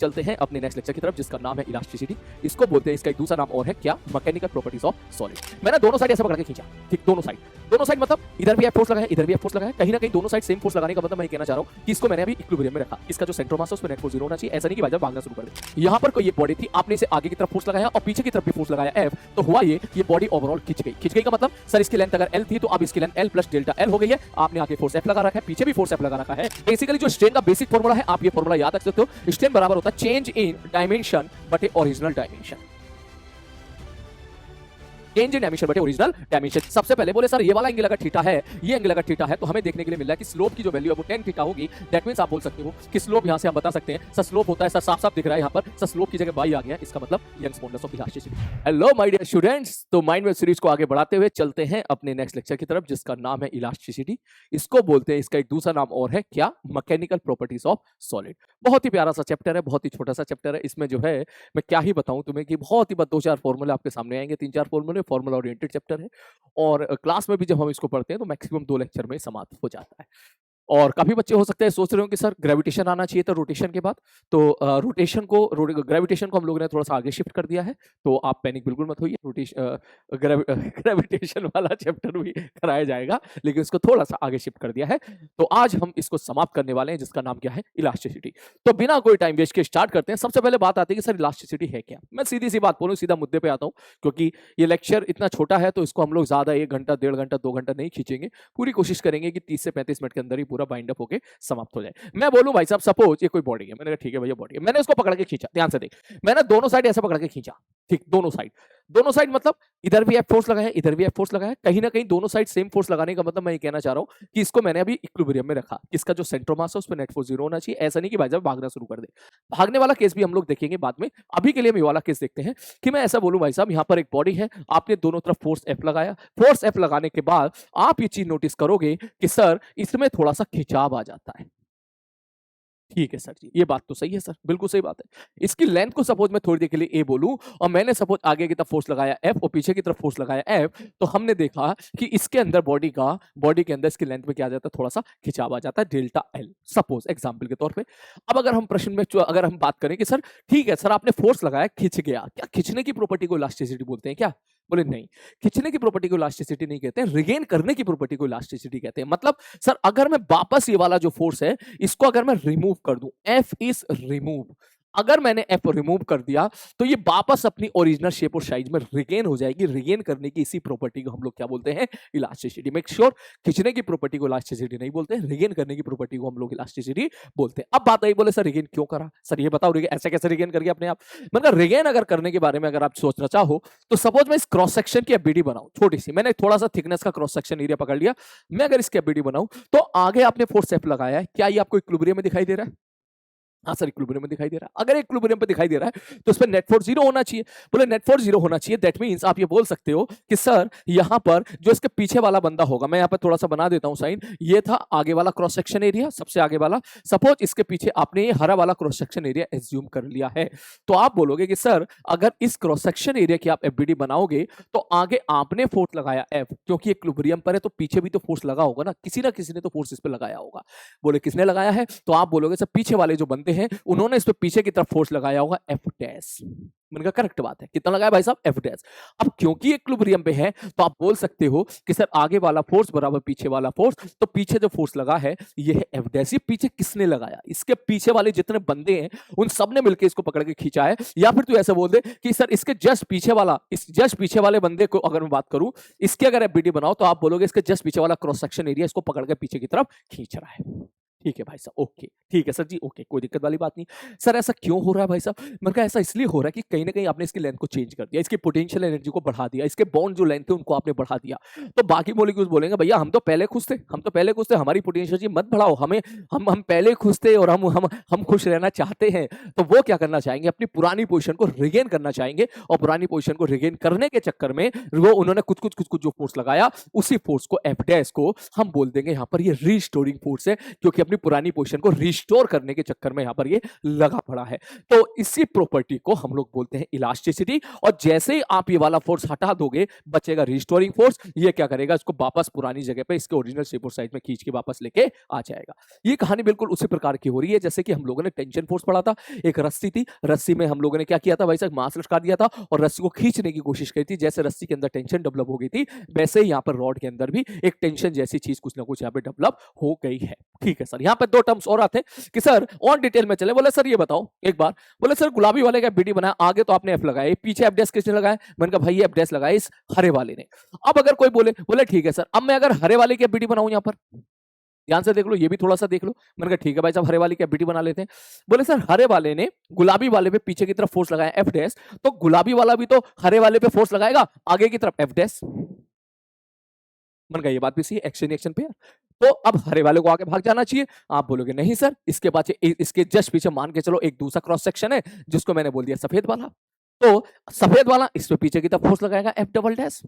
चलते हैं अपने नेक्स्ट लेक्चर की तरफ जिसका नाम है इलास्टिसिटी। इसको बोलते हैं, इसका एक दूसरा नाम और है क्या, मैकेनिकल प्रॉपर्टीज ऑफ सॉलिड। मैंने दोनों साइड ऐसे पकड़ के खींचा, ठीक, दोनों साइड मतलब इधर भी फोर्स लगा है, इधर भी फोर्स लगा है, कहीं ना कहीं दोनों साइड सेम फोर्स लगाने का मतलब मैं कहना चाह रहा हूं कि इसको मैंने अभी इक्विलिब्रियम में रखा। इसका जो सेंटर मास है उसमें नेट फोर्स 0 होना चाहिए, ऐसा नहीं कि भाई जब भागना शुरू कर दे। यहां पर कोई ये बॉडी थी, आपने इसे आगे की तरफ फोर्स लगाया और पीछे की तरफ भी फोर्स लगाया F, तो हुआ ये बॉडी ओवरऑल खिंच गई का मतलब सर इसकी लेंथ अगर L थी तो अब इसकी length L plus delta L हो गई है। आपने आगे फोर्स F लगा रखा है, पीछे भी फोर्स F लगा रखा है। बेसिकली जो स्ट्रेन का बेसिक फॉर्मूला है, आप ये फॉर्मूला याद रख सकते हो। स्ट्रेन बराबर होता है चेंज इन डायमेंशन बटे original dimension. Change in dimension बटे ओरिजिनल डायमेंशन। सबसे पहले बोले सर ये वाला एंगल अगर थीटा है, ये एंगल अगर थीटा है, तो हमें देखने के लिए मिल रहा है कि स्लोप की जो वैल्यू है वो tan थीटा होगी। दैट मींस आप बोल सकते हो कि स्लोप यहां से हम बता सकते हैं सर स्लोप होता है, सर साफ-साफ दिख रहा है यहां पर सर स्लोप की जगह y आ गया, इसका मतलब Young's modulus of elasticity. Hello my dear students, तो माइंड मैप सीरीज को आगे बढ़ाते हुए चलते हैं अपने नेक्स्ट लेक्चर की तरफ जिसका नाम है इलास्टिसिटी। इसको बोलते हैं, इसका एक दूसरा नाम और है क्या, मैकेनिकल प्रॉपर्टीज ऑफ सॉलिड। बहुत ही प्यारा सा चैप्टर है, बहुत ही छोटा सा चैप्टर है। इसमें जो है मैं क्या ही बताऊं तुम्हें कि बहुत ही बस 2-4 फॉर्मूले आपके सामने आएंगे, 3-4 फॉर्मूले, फॉर्मूला ओरिएंटेड चैप्टर है। और क्लास में भी जब हम इसको पढ़ते हैं तो मैक्सिमम 2 लेक्चर में समाप्त हो जाता है। और काफी बच्चे हो सकते हैं सोच रहे हो कि सर ग्रेविटेशन आना चाहिए था रोटेशन के बाद, तो ग्रेविटेशन को हम लोगों ने थोड़ा सा आगे शिफ्ट कर दिया है, तो आप पैनिक बिल्कुल मत होइए। ग्रेविटेशन वाला चैप्टर भी कराया जाएगा, लेकिन इसको थोड़ा सा आगे शिफ्ट कर दिया है। तो आज हम इसको समाप्त करने वाले हैं जिसका नाम क्या है, इलास्टिसिटी। तो बिना कोई टाइम वेस्ट के स्टार्ट करते हैं। सबसे पहले बात आती है कि सर इलास्टिसिटी है क्या। मैं सीधी सी बात बोलूं, सीधा मुद्दे पे आता हूं, क्योंकि ये लेक्चर इतना छोटा है तो इसको हम लोग ज्यादा 1 घंटा, 1.5 घंटा, 2 घंटा नहीं खींचेंगे। पूरी कोशिश करेंगे कि 30 से 35 मिनट के अंदर ही पूरा बाइंड अप होके समाप्त हो जाए। मैं बोलूं भाई साहब, सपोज ये कोई बॉडी है, मैंने कहा ठीक है भैया बॉडी है, मैंने इसको पकड़ के खींचा, ध्यान से देख, मैंने दोनों साइड ऐसे पकड़ के खींचा, ठीक, दोनों साइड मतलब इधर भी फोर्स लगा है, इधर भी फोर्स लगा है, कहीं ना कहीं दोनों साइड सेम फोर्स लगाने का मतलब मैं ये कहना चाह रहा हूं कि इसको मैंने अभी इक्विलिब्रियम में रखा। इसका जो सेंटर मास है उसमें नेट फोर्स 0 होना चाहिए, ऐसा नहीं कि भाई साहब भागना शुरू कर दे। भागने वाला केस भी हम लोग देखेंगे बाद में, अभी के लिए हम ये वाला केस देखते हैं कि मैं ऐसा बोलूं भाई साहब, यहां पर एक बॉडी है, आपने दोनों तरफ फोर्स F लगाया, फोर्स F लगाने के बाद आप ये चीज नोटिस करोगे कि सर इसमें थोड़ा सा खिंचाव आ जाता है। ठीक है सर जी, ये बात तो सही है सर, बिल्कुल सही बात है। इसकी लेंथ को सपोज मैं थोड़ी देर के लिए A बोलूं और मैंने सपोज आगे की तरफ फोर्स लगाया F और पीछे की तरफ फोर्स लगाया F, तो हमने देखा कि इसके अंदर बॉडी के अंदर इसकी लेंथ में क्या आ जाता है, थोड़ा सा खिंचाव आ जाता है, डेल्टा L, सपोज एग्जांपल के तौर पे। अब अगर हम प्रश्न में अगर हम बात करें कि सर ठीक है सर आपने फोर्स लगाया, खिंच गया, क्या खिंचने की प्रॉपर्टी को इलास्टिसिटी बोलते हैं क्या? बोले नहीं, खिंचने की प्रॉपर्टी को इलास्टिसिटी नहीं कहते हैं, रिगेन करने की प्रॉपर्टी को इलास्टिसिटी कहते हैं। मतलब सर अगर मैं वापस ये वाला जो फोर्स है इसको अगर मैं रिमूव कर दूं, F इज रिमूव, अगर मैंने F रिमूव कर दिया तो ये वापस अपनी ओरिजिनल शेप और साइज में रिगेन हो जाएगी। रिगेन करने की इसी प्रॉपर्टी को हम लोग क्या बोलते हैं, इलास्टिसिटी। मेक श्योर, खिंचने की प्रॉपर्टी को इलास्टिसिटी नहीं बोलते हैं, रिगेन करने की प्रॉपर्टी को हम लोग इलास्टिसिटी बोलते हैं। अब बात आई, बोले सर रिगेन क्यों करा, सर ये बताओ ऐसे कैसे रिगेन कर गया अपने आप। मतलब रिगेन अगर करने के बारे में अगर आप सोचना चाहो तो सपोज मैं इस क्रॉस सेक्शन की एबीडी बनाऊं, छोटी सी, मैंने थोड़ा सा थिकनेस का क्रॉस सेक्शन एरिया पकड़ लिया, मैं अगर इसकी एबीडी बनाऊं तो आगे आपने फोर्स F लगाया है, क्या ये आपको इक्विलिब्रियम में दिखाई दे रहा है? हाँ सर इक्विलिब्रियम में दिखाई दे रहा है। अगर इक्विलिब्रियम पे दिखाई दे रहा है तो इस पे नेट फोर्स 0 होना चाहिए। बोले नेट फोर्स 0 होना चाहिए, दैट मींस आप ये बोल सकते हो कि सर यहां पर जो इसके पीछे वाला बंदा होगा, मैं यहां पर थोड़ा सा बना देता हूं साइन, ये था आगे वाला क्रॉस सेक्शन एरिया, सबसे आगे वाला। सपोज इसके पीछे आपने ये हरा वाला क्रॉस सेक्शन एरिया एज्यूम कर लिया है, तो आप बोलोगे कि सर अगर इस क्रॉस सेक्शन एरिया की आप एफबीडी बनाओगे तो आगे आपने फोर्स लगाया F, क्योंकि इक्विलिब्रियम पर है तो पीछे भी तो फोर्स लगा होगा ना, किसी ना किसी ने तो फोर्स इस पे लगाया होगा। बोले किसने लगाया है, तो आप बोलोगे सर पीछे वाले जो बंदे हैं उन्होंने इस पे पीछे की तरफ फोर्स लगाया होगा F डैश। मैंने कहा करेक्ट बात है, कितना लगाया भाई साहब, F डैश। अब क्योंकि इक्विलिब्रियम पे है तो आप बोल सकते हो कि सर आगे वाला फोर्स बराबर पीछे वाला फोर्स, तो पीछे जो फोर्स लगा है ये है F डैश। ये पीछे किसने लगाया, इसके पीछे वाले जितने बंदे हैं उन सब ने मिलकर इसको पकड़ के खींचा है। या फिर तू ऐसे बोल दे कि सर इसके जस्ट पीछे वाला, इस जस्ट पीछे वाले बंदे को अगर मैं बात करूं, इसके अगर एफबीडी बनाओ तो आप बोलोगे इसके जस्ट पीछे वाला क्रॉस सेक्शन एरिया इसको पकड़ के पीछे की तरफ खींच रहा है। ठीक है भाई साहब, ओके, ठीक है सर जी, ओके, कोई दिक्कत वाली बात नहीं। सर ऐसा क्यों हो रहा है भाई साहब? मैंने कहा ऐसा इसलिए हो रहा है कि कहीं ना कहीं आपने इसकी लेंथ को चेंज कर दिया, इसकी पोटेंशियल एनर्जी को बढ़ा दिया, इसके बॉन्ड जो लेंथ थे उनको आपने बढ़ा दिया। तो बाकी मॉलिक्यूल्स बोलेंगे भैया हम तो पहले खुश थे, हमारी पोटेंशियल जी मत बढ़ाओ, हमें हम पहले खुश थे और हम खुश रहना चाहते हैं। तो वो क्या करना चाहेंगे, अपनी पुरानी पोजिशन को रिगेन करना चाहेंगे, और पुरानी पोजिशन को रिगेन करने के चक्कर में वो उन्होंने कुछ जो फोर्स लगाया, उसी फोर्स को F डैश को हम बोल देंगे यहाँ पर ये रीस्टोरिंग फोर्स है, क्योंकि अपनी पुरानी पोजीशन को रिस्टोर करने के चक्कर में यहाँ पर ये लगा पड़ा है। तो इसी प्रॉपर्टी को हम लोग बोलते हैं इलास्टिसिटी, और जैसे ही आप ये वाला फोर्स हटा दोगे बचेगा रिस्टोरिंग फोर्स। ये क्या करेगा, इसको वापस पुरानी जगह पे इसके ओरिजिनल शेप और साइज में खींच के वापस लेके आ जाएगा। ये कहानी बिल्कुल उसी प्रकार की हो रही है जैसे कि हम लोगों ने टेंशन फोर्स पढ़ा था। एक रस्सी थी, रस्सी में हम लोगों ने क्या किया था भाई साहब, मास लटका दिया था और रस्सी को खींचने की कोशिश की थी। जैसे रस्सी के अंदर टेंशन डेवलप हो गई थी, वैसे ही यहाँ पर रॉड के अंदर भी एक टेंशन जैसी चीज कुछ ना कुछ यहाँ पे डेवलप हो गई है। ठीक है सर, यहाँ पे दो टर्म्स और आते हैं कि सर और डिटेल में चले। बोले सर ये बताओ एक बार, बोले सर गुलाबी वाले का बीडी बनाया, आगे तो आपने एफ लगाया, पीछे एफ डैश किसने लगाया? मैंने कहा भाई ये एफ डैश लगाया इस हरे वाले ने। अब अगर कोई बोले, बोले ठीक है सर, अब मैं अगर हरे वाले की बीडी बनाऊं, यहाँ पर ध्यान से देख लो, ये भी थोड़ा सा देख लो। मैंने कहा ठीक है भाई साहब, हरे वाले की बीडी बना लेते हैं। बोले सर हरे वाले ने गुलाबी वाले पे पीछे की तरफ फोर्स लगाया एफ डैश, तो गुलाबी वाला भी तो हरे वाले पे फोर्स लगाएगा आगे की तरफ एफ डैश। मैंने कहा ये बात भी सही है, एक्शन रिएक्शन पे। तो अब हरे वाले को आगे भाग जाना चाहिए। आप बोलोगे नहीं सर, इसके बाद इसके जस्ट पीछे मान के चलो एक दूसरा क्रॉस सेक्शन है जिसको मैंने बोल दिया सफेद वाला। तो सफेद वाला इस पे पीछे की तरफ फोर्स लगाएगा एफ डबल डैश।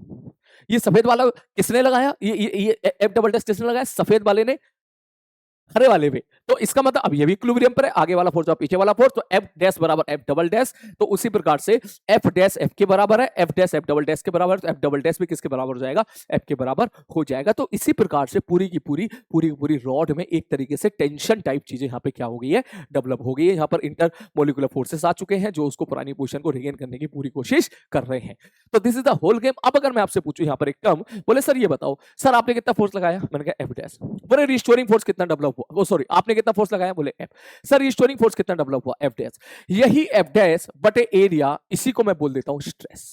ये सफेद वाला किसने लगाया, ये एफ डबल डैश किसने लगाया? सफेद वाले ने हरे वाले पे। तो इसका मतलब अब ये भी इक्विलिब्रियम पर है, आगे वाला फोर्स और पीछे वाला फोर्स, तो एफ डैश बराबर एफ डबल डैश। तो उसी प्रकार से एफ डैश एफ के बराबर है, F dash F double dash के बराबर, तो एफ डबल डैश भी किसके बराबर हो जाएगा? एफ के बराबर हो जाएगा। तो इसी प्रकार से पूरी की पूरी रॉड में एक तरीके से टेंशन टाइप चीजें यहाँ पे क्या हो गई है, डेवलप हो गई है। यहाँ पर इंटर मोलिकुलर फोर्सेस आ चुके हैं जो उसको पुरानी पोजीशन को रिगेन करने की पूरी कोशिश कर रहे हैं। तो this is the whole game. अब अगर मैं आपसे पूछूं यहाँ पर एक टर्म, बोले सर ये बताओ सर आपने कितना फोर्स लगाया? मैंने कहा एफ डैश। बोले रिस्टोरिंग फोर्स कितना डेवलप हुआ? वो सॉरी, आपने कितना फोर्स लगाया? बोले एफ। सर रिस्टोरिंग फोर्स कितना डेवलप हुआ? F dash. यही एफ डैश बटे एरिया, इसी को मैं बोल देता हूं स्ट्रेस।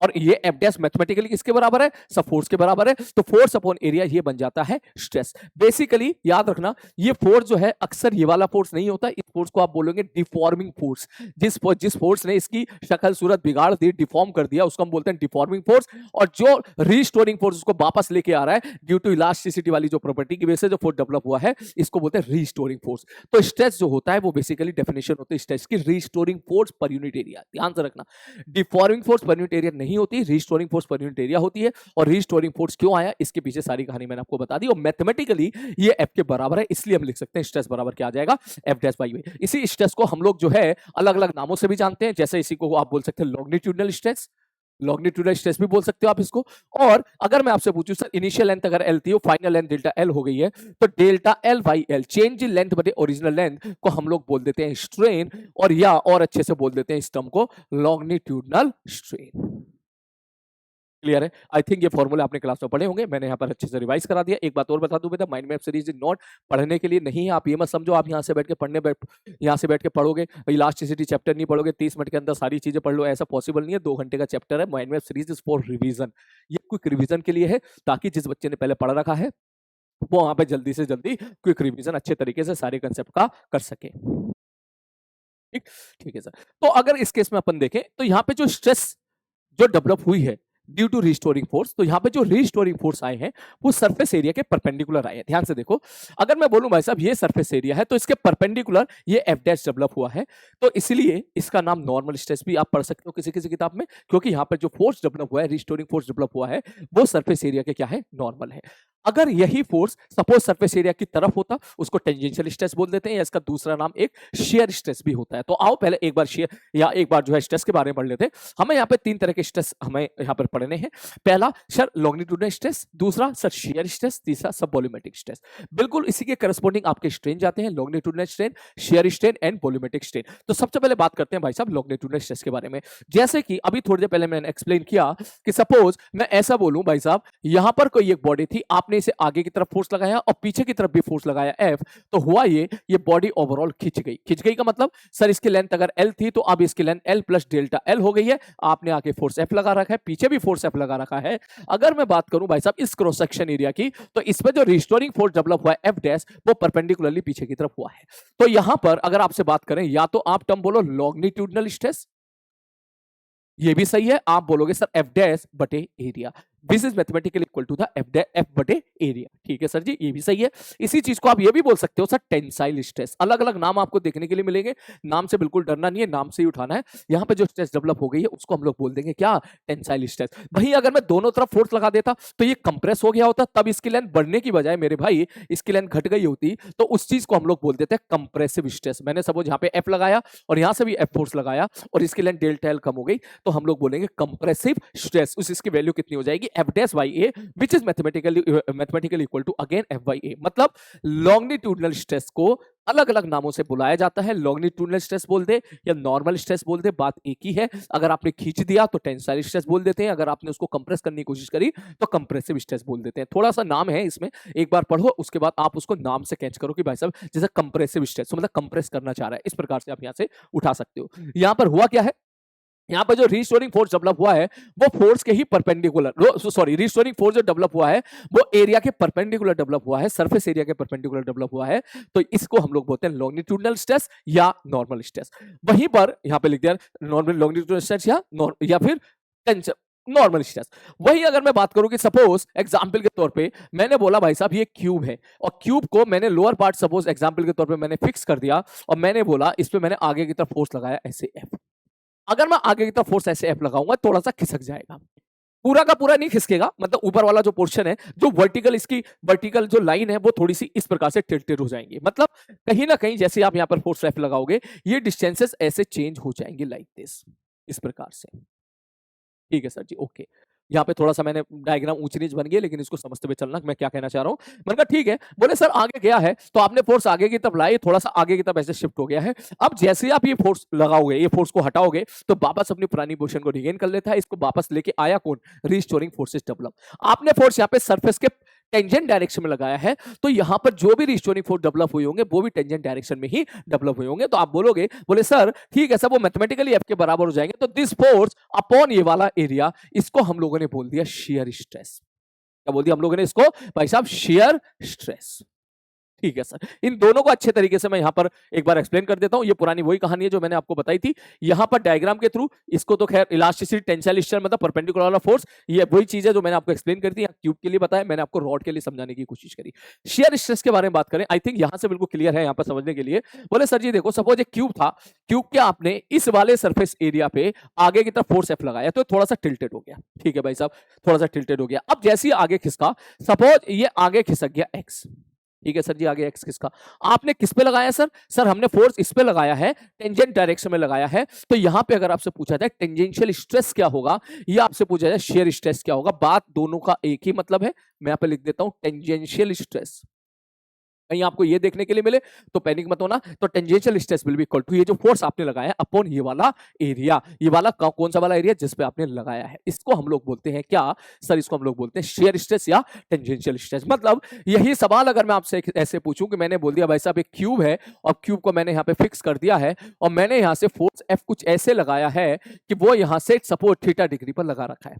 और ये एफ डैश मैथमेटिकली किसके बराबर है? सब फोर्स के बराबर है। तो फोर्स अपॉन एरिया ये बन जाता है स्ट्रेस। बेसिकली याद रखना, ये फोर्स जो है अक्सर ये वाला फोर्स नहीं होता, इस फोर्स को आप बोलोगे डिफॉर्मिंग फोर्स। जिस फोर्स ने इसकी शक्ल सूरत बिगाड़ दी, डिफॉर्म कर दिया, उसको हम बोलते हैं डिफॉर्मिंग फोर्स। और जो रिस्टोरिंग फोर्स उसको वापस लेके आ रहा है ड्यू टू इलास्टिसिटी वाली जो प्रॉपर्टी की वजह से जो फोर्स डेवलप हुआ है, इसको बोलते हैं रिस्टोरिंग फोर्स। तो स्ट्रेस जो होता है वो बेसिकली डेफिनेशन होती है स्ट्रेस की restoring force per unit area. ध्यान से रखना, deforming force per unit area नहीं होती, restoring force per unit area होती है। और रिस्टोरिंग फोर्स क्यों आया, इसके पीछे सारी कहानी मैंने आपको बता दी। और मैथमेटिकली ये एफ के बराबर है, इसलिए हम लिख सकते हैं स्ट्रेस बराबर क्या आ जाएगा? F dash by V. इसी स्ट्रेस को हम लोग जो है अलग अलग नामों से भी जानते हैं, जैसे इसी को आप बोल सकते हैं लॉन्गिट्यूडनल स्ट्रेस, लॉन्गिट्यूडनल स्ट्रेस भी बोल सकते हो आप इसको। और अगर मैं आपसे पूछूं सर इनिशियल लेंथ अगर एल थी, वो फाइनल लेंथ डेल्टा एल हो गई है, तो delta L by L, change in length बटे ओरिजिनल लेंथ, को हम लोग बोल देते हैं स्ट्रेन। और या और अच्छे से बोल देते हैं इस टर्म को लॉन्गिट्यूडनल स्ट्रेन। क्लियर है? आई थिंक ये फॉर्मूला आपने क्लास में पढ़े होंगे, मैंने यहाँ पर अच्छे से रिवाइज करा दिया। एक बात और बता दूं बेटा, माइंड मैप सीरीज नोट पढ़ने के लिए नहीं है। आप ये मत समझो आप यहाँ से बैठ के यहाँ से बैठ के पढ़ोगे, इलास्टिसिटी चैप्टर नहीं पढ़ोगे, 30 मिनट के अंदर सारी चीजें पढ़ लो, ऐसा पॉसिबल नहीं है। 2 घंटे का चैप्टर है। Mind map series is for revision. ये क्विक रिविजन के लिए है, ताकि जिस बच्चे ने पहले पढ़ रखा है वो वहां पे जल्दी से जल्दी क्विक रिविजन अच्छे तरीके से सारे कंसेप्ट का कर सके। ठीक, ठीक है सर। तो अगर इस केस में अपन देखें तो यहाँ पे जो स्ट्रेस जो डेवलप हुई है ड्यू टू रिस्टोरिंग फोर्स, तो यहाँ पे जो रिस्टोरिंग फोर्स आए हैं वो सरफेस एरिया के परपेंडिकुलर आए हैं। ध्यान से देखो, अगर मैं बोलूं भाई साहब ये सरफेस एरिया है, तो इसके परपेंडिकुलर ये एफ डैश डेवलप हुआ है, तो इसलिए इसका नाम नॉर्मल स्ट्रेस भी आप पढ़ सकते हो किसी किसी किताब में, क्योंकि यहाँ पर जो फोर्स डेवलप हुआ है, रिस्टोरिंग फोर्स डेवलप हुआ है, वो सरफेस एरिया के क्या है? नॉर्मल है। अगर यही फोर्स सपोज सरफेस एरिया की तरफ होता, उसको टेंजेंशियल स्ट्रेस बोल देते हैं, या इसका दूसरा नाम एक शेयर स्ट्रेस भी होता है। तो आओ पहले एक बार शेयर या एक बार जो है स्ट्रेस के बारे में पढ़ लेते हैं। हमें यहाँ पे 3 तरह के स्ट्रेस हमें यहाँ पर पढ़ने हैं। पहला सर लॉन्गिट्यूडनल स्ट्रेस, दूसरा सर शेयर स्ट्रेस, तीसरा सब वॉल्यूमेट्रिक स्ट्रेस। बिल्कुल इसी के करस्पॉन्डिंग आपके स्ट्रेन जाते हैं, longitudinal strain, shear strain and volumetric strain. तो सबसे पहले बात करते हैं भाई साहब लॉन्गिट्यूडनल स्ट्रेस के बारे में। जैसे कि अभी थोड़ी देर पहले मैंने एक्सप्लेन किया कि सपोज मैं ऐसा बोलूं भाई साहब, यहां पर कोई एक बॉडी थी, आपने इसे आगे की तरफ फोर्स लगाया और पीछे की तरफ भी फोर्स लगाया एफ, तो हुआ ये बॉडी ओवरऑल खिंच गई। खिंच गई का मतलब सर इसकी लेंथ अगर एल थी, तो अब इसकी length L plus delta L हो गई है। आपने आगे फोर्स एफ लगा रखा है, पीछे भी फोर्स एफ लगा रखा है। अगर मैं बात करूं भाई साहब इस क्रॉस सेक्शन एरिया की, तो इसमें जो रिस्टोरिंग फोर्स डेवलप हुआ है एफ डैश, वो परपेंडिकुलरली पीछे की तरफ हुआ है। तो यहां पर अगर आपसे बात करें, या तो आप टर्म बोलो लॉन्गिट्यूडनल स्ट्रेस, ये भी सही है, आप बोलोगे सर एफ डैश बटे area, this is mathematically equal to the F बटे एरिया। ठीक है सर जी, ये भी सही है। इसी चीज को आप ये भी बोल सकते हो सर टेंसाइल स्ट्रेस। अलग अलग नाम आपको देखने के लिए मिलेंगे, नाम से बिल्कुल डरना नहीं है, नाम से ही उठाना है। यहाँ पे जो स्ट्रेस डेवलप हो गई है उसको हम लोग बोल देंगे क्या, टेंसाइल स्ट्रेस। वहीं अगर मैं दोनों तरफ फोर्स लगा देता तो ये कंप्रेस हो गया होता, तब इसकी लेंथ बढ़ने की बजाय मेरे भाई इसकी लेंथ घट गई होती, तो उस चीज को हम लोग बोल देते हैं कंप्रेसिव स्ट्रेस। मैंने सपोज यहाँ पे एफ लगाया और यहाँ से भी एफ फोर्स लगाया और इसकी लेंथ डेल्टा एल कम हो गई, तो हम लोग बोलेंगे कंप्रेसिव स्ट्रेस। उस इसकी वैल्यू कितनी हो जाएगी, F dash by A, which is mathematically equal to again F by A. मतलब लॉन्गिट्यूडनल स्ट्रेस को अलग अलग नामों से बुलाया जाता है। लॉन्गिट्यूडनल स्ट्रेस बोल दे या नॉर्मल स्ट्रेस बोल दे, बात एक ही है। अगर आपने खींच दिया तो टेंसाइल स्ट्रेस बोल देते हैं, अगर आपने उसको कंप्रेस करने की कोशिश करी तो कंप्रेसिव स्ट्रेस बोल देते हैं। थोड़ा सा नाम है इसमें, एक बार पढ़ो उसके बाद आप उसको नाम से कैच करो कि भाई साहब जैसे कंप्रेसिव स्ट्रेस मतलब कंप्रेस करना चाह रहा है, इस प्रकार से आप यहां से उठा सकते हो। यहां पर हुआ क्या है, यहाँ पर जो रिस्टोरिंग फोर्स डेवलप हुआ है वो फोर्स के ही परपेंडिकुलर, सॉरी रिस्टोरिंग फोर्स जो डेवलप हुआ है वो एरिया के परपेंडिकुलर डेवलप हुआ है, सरफेस एरिया के परपेंडिकुलर डेवलप हुआ है। तो इसको हम लोग बोलते हैं लॉन्गिट्यूडनल स्ट्रेस या नॉर्मल स्ट्रेस। वहीं पर यहाँ पे लिख दिया नॉर्मल लॉन्गिट्यूडनल स्ट्रेस या फिर नॉर्मल स्ट्रेस। वही अगर मैं बात करूं कि सपोज एग्जांपल के तौर पे मैंने बोला भाई साहब ये क्यूब है और क्यूब को मैंने लोअर पार्ट सपोज एग्जांपल के तौर पे मैंने फिक्स कर दिया और मैंने बोला इस पे मैंने आगे की तरफ फोर्स लगाया ऐसे एफ। अगर मैं आगे की तरफ फोर्स ऐसे एफ लगाऊंगा थोड़ा सा खिसक जाएगा, पूरा का पूरा नहीं खिसकेगा, मतलब ऊपर वाला जो पोर्शन है जो वर्टिकल इसकी वर्टिकल जो लाइन है वो थोड़ी सी इस प्रकार से टिल्टेड हो जाएंगी। मतलब कहीं ना कहीं जैसे आप यहां पर फोर्स एफ लगाओगे ये डिस्टेंसेस ऐसे चेंज हो जाएंगे लाइक दिस, इस प्रकार से। ठीक है सर जी, ओके। यहाँ पे थोड़ा सा मैंने डायग्राम ऊंच नीच बन गया, लेकिन इसको समझते हुए चलना मैं क्या कहना चाह रहा हूँ। मैंने कहा ठीक है, बोले सर आगे गया है तो आपने फोर्स आगे की तरफ लाई, थोड़ा सा आगे की तरफ ऐसे शिफ्ट हो गया है। अब जैसे ही आप ये फोर्स लगाओगे, ये फोर्स को हटाओगे तो वापस अपनी पुरानी पोजीशन को रिगेन कर लेता है। इसको वापस लेके आया कौन, रिस्टोरिंग फोर्सेस डेवलप। आपने फोर्स यहाँ पे सरफेस के टेंजेंट डायरेक्शन में लगाया है, तो यहां पर जो भी रिस्टोरिंग फोर्स डेवलप हुए होंगे वो भी टेंजेंट डायरेक्शन में ही डेवलप हुए होंगे। तो आप बोलोगे, बोले सर ठीक है, सब वो मैथमेटिकली एफ के बराबर हो जाएंगे, तो दिस फोर्स अपॉन ये वाला एरिया, इसको हम लोगों ने बोल दिया शेयर स्ट्रेस। क्या बोल दिया हम लोगों ने इसको, भाई साहब शेयर स्ट्रेस। ठीक है सर, इन दोनों को अच्छे तरीके से मैं यहां पर एक बार एक्सप्लेन कर देता हूं। ये पुरानी वही कहानी है जो मैंने आपको बताई थी। यहां पर डायग्राम के थ्रू इसको तो खैर इलास्टिसिटी टेंसाइल स्ट्रेस मतलब परपेंडिकुलर वाला फोर्स, ये वही चीज है जो मैंने आपको एक्सप्लेन कर दी। क्यूब के लिए बताया, मैंने आपको रॉड के लिए समझाने की कोशिश करी। शेयर स्ट्रेस के बारे में बात करें, आई थिंक यहां से बिल्कुल क्लियर है यहां पर समझने के लिए। बोले सर जी देखो, सपोज एक क्यूब था, क्यूब के आपने इस वाले सरफेस एरिया पे आगे की तरफ फोर्स एफ लगाया तो थोड़ा सा टिल्टेड हो गया। ठीक है भाई साहब, थोड़ा सा टिल्टेड हो गया। अब जैसे ही आगे खिसका, सपोज ये आगे खिसक गया एक्स। ठीक है सर जी, आगे एक्स किसका, आपने किस पे लगाया सर, सर हमने फोर्स इस पे लगाया है, टेंजेंट डायरेक्शन में लगाया है। तो यहां पे अगर आपसे पूछा जाए टेंजेंशियल स्ट्रेस क्या होगा या आपसे पूछा जाए शेयर स्ट्रेस क्या होगा, बात दोनों का एक ही मतलब है। मैं यहां पे लिख देता हूं टेंजेंशियल स्ट्रेस। कहीं आपको ये देखने के लिए मिले तो पैनिक मत होना। तो tangential stress will be equal to ये जो फोर्स आपने लगाया है अपॉन ये वाला एरिया। ये वाला कौन सा वाला एरिया जिस पे आपने लगाया है, इसको हम लोग बोलते हैं क्या सर, इसको हम लोग बोलते हैं शेयर स्ट्रेस या टेंजेंशियल स्ट्रेस। मतलब यही सवाल अगर मैं आपसे ऐसे पूछूं कि मैंने बोल दिया भाई साहब एक क्यूब है और क्यूब को मैंने यहाँ पे फिक्स कर दिया है और मैंने यहाँ से फोर्स एफ कुछ ऐसे लगाया है कि वो यहाँ से सपोज थीटा डिग्री पर लगा रखा है,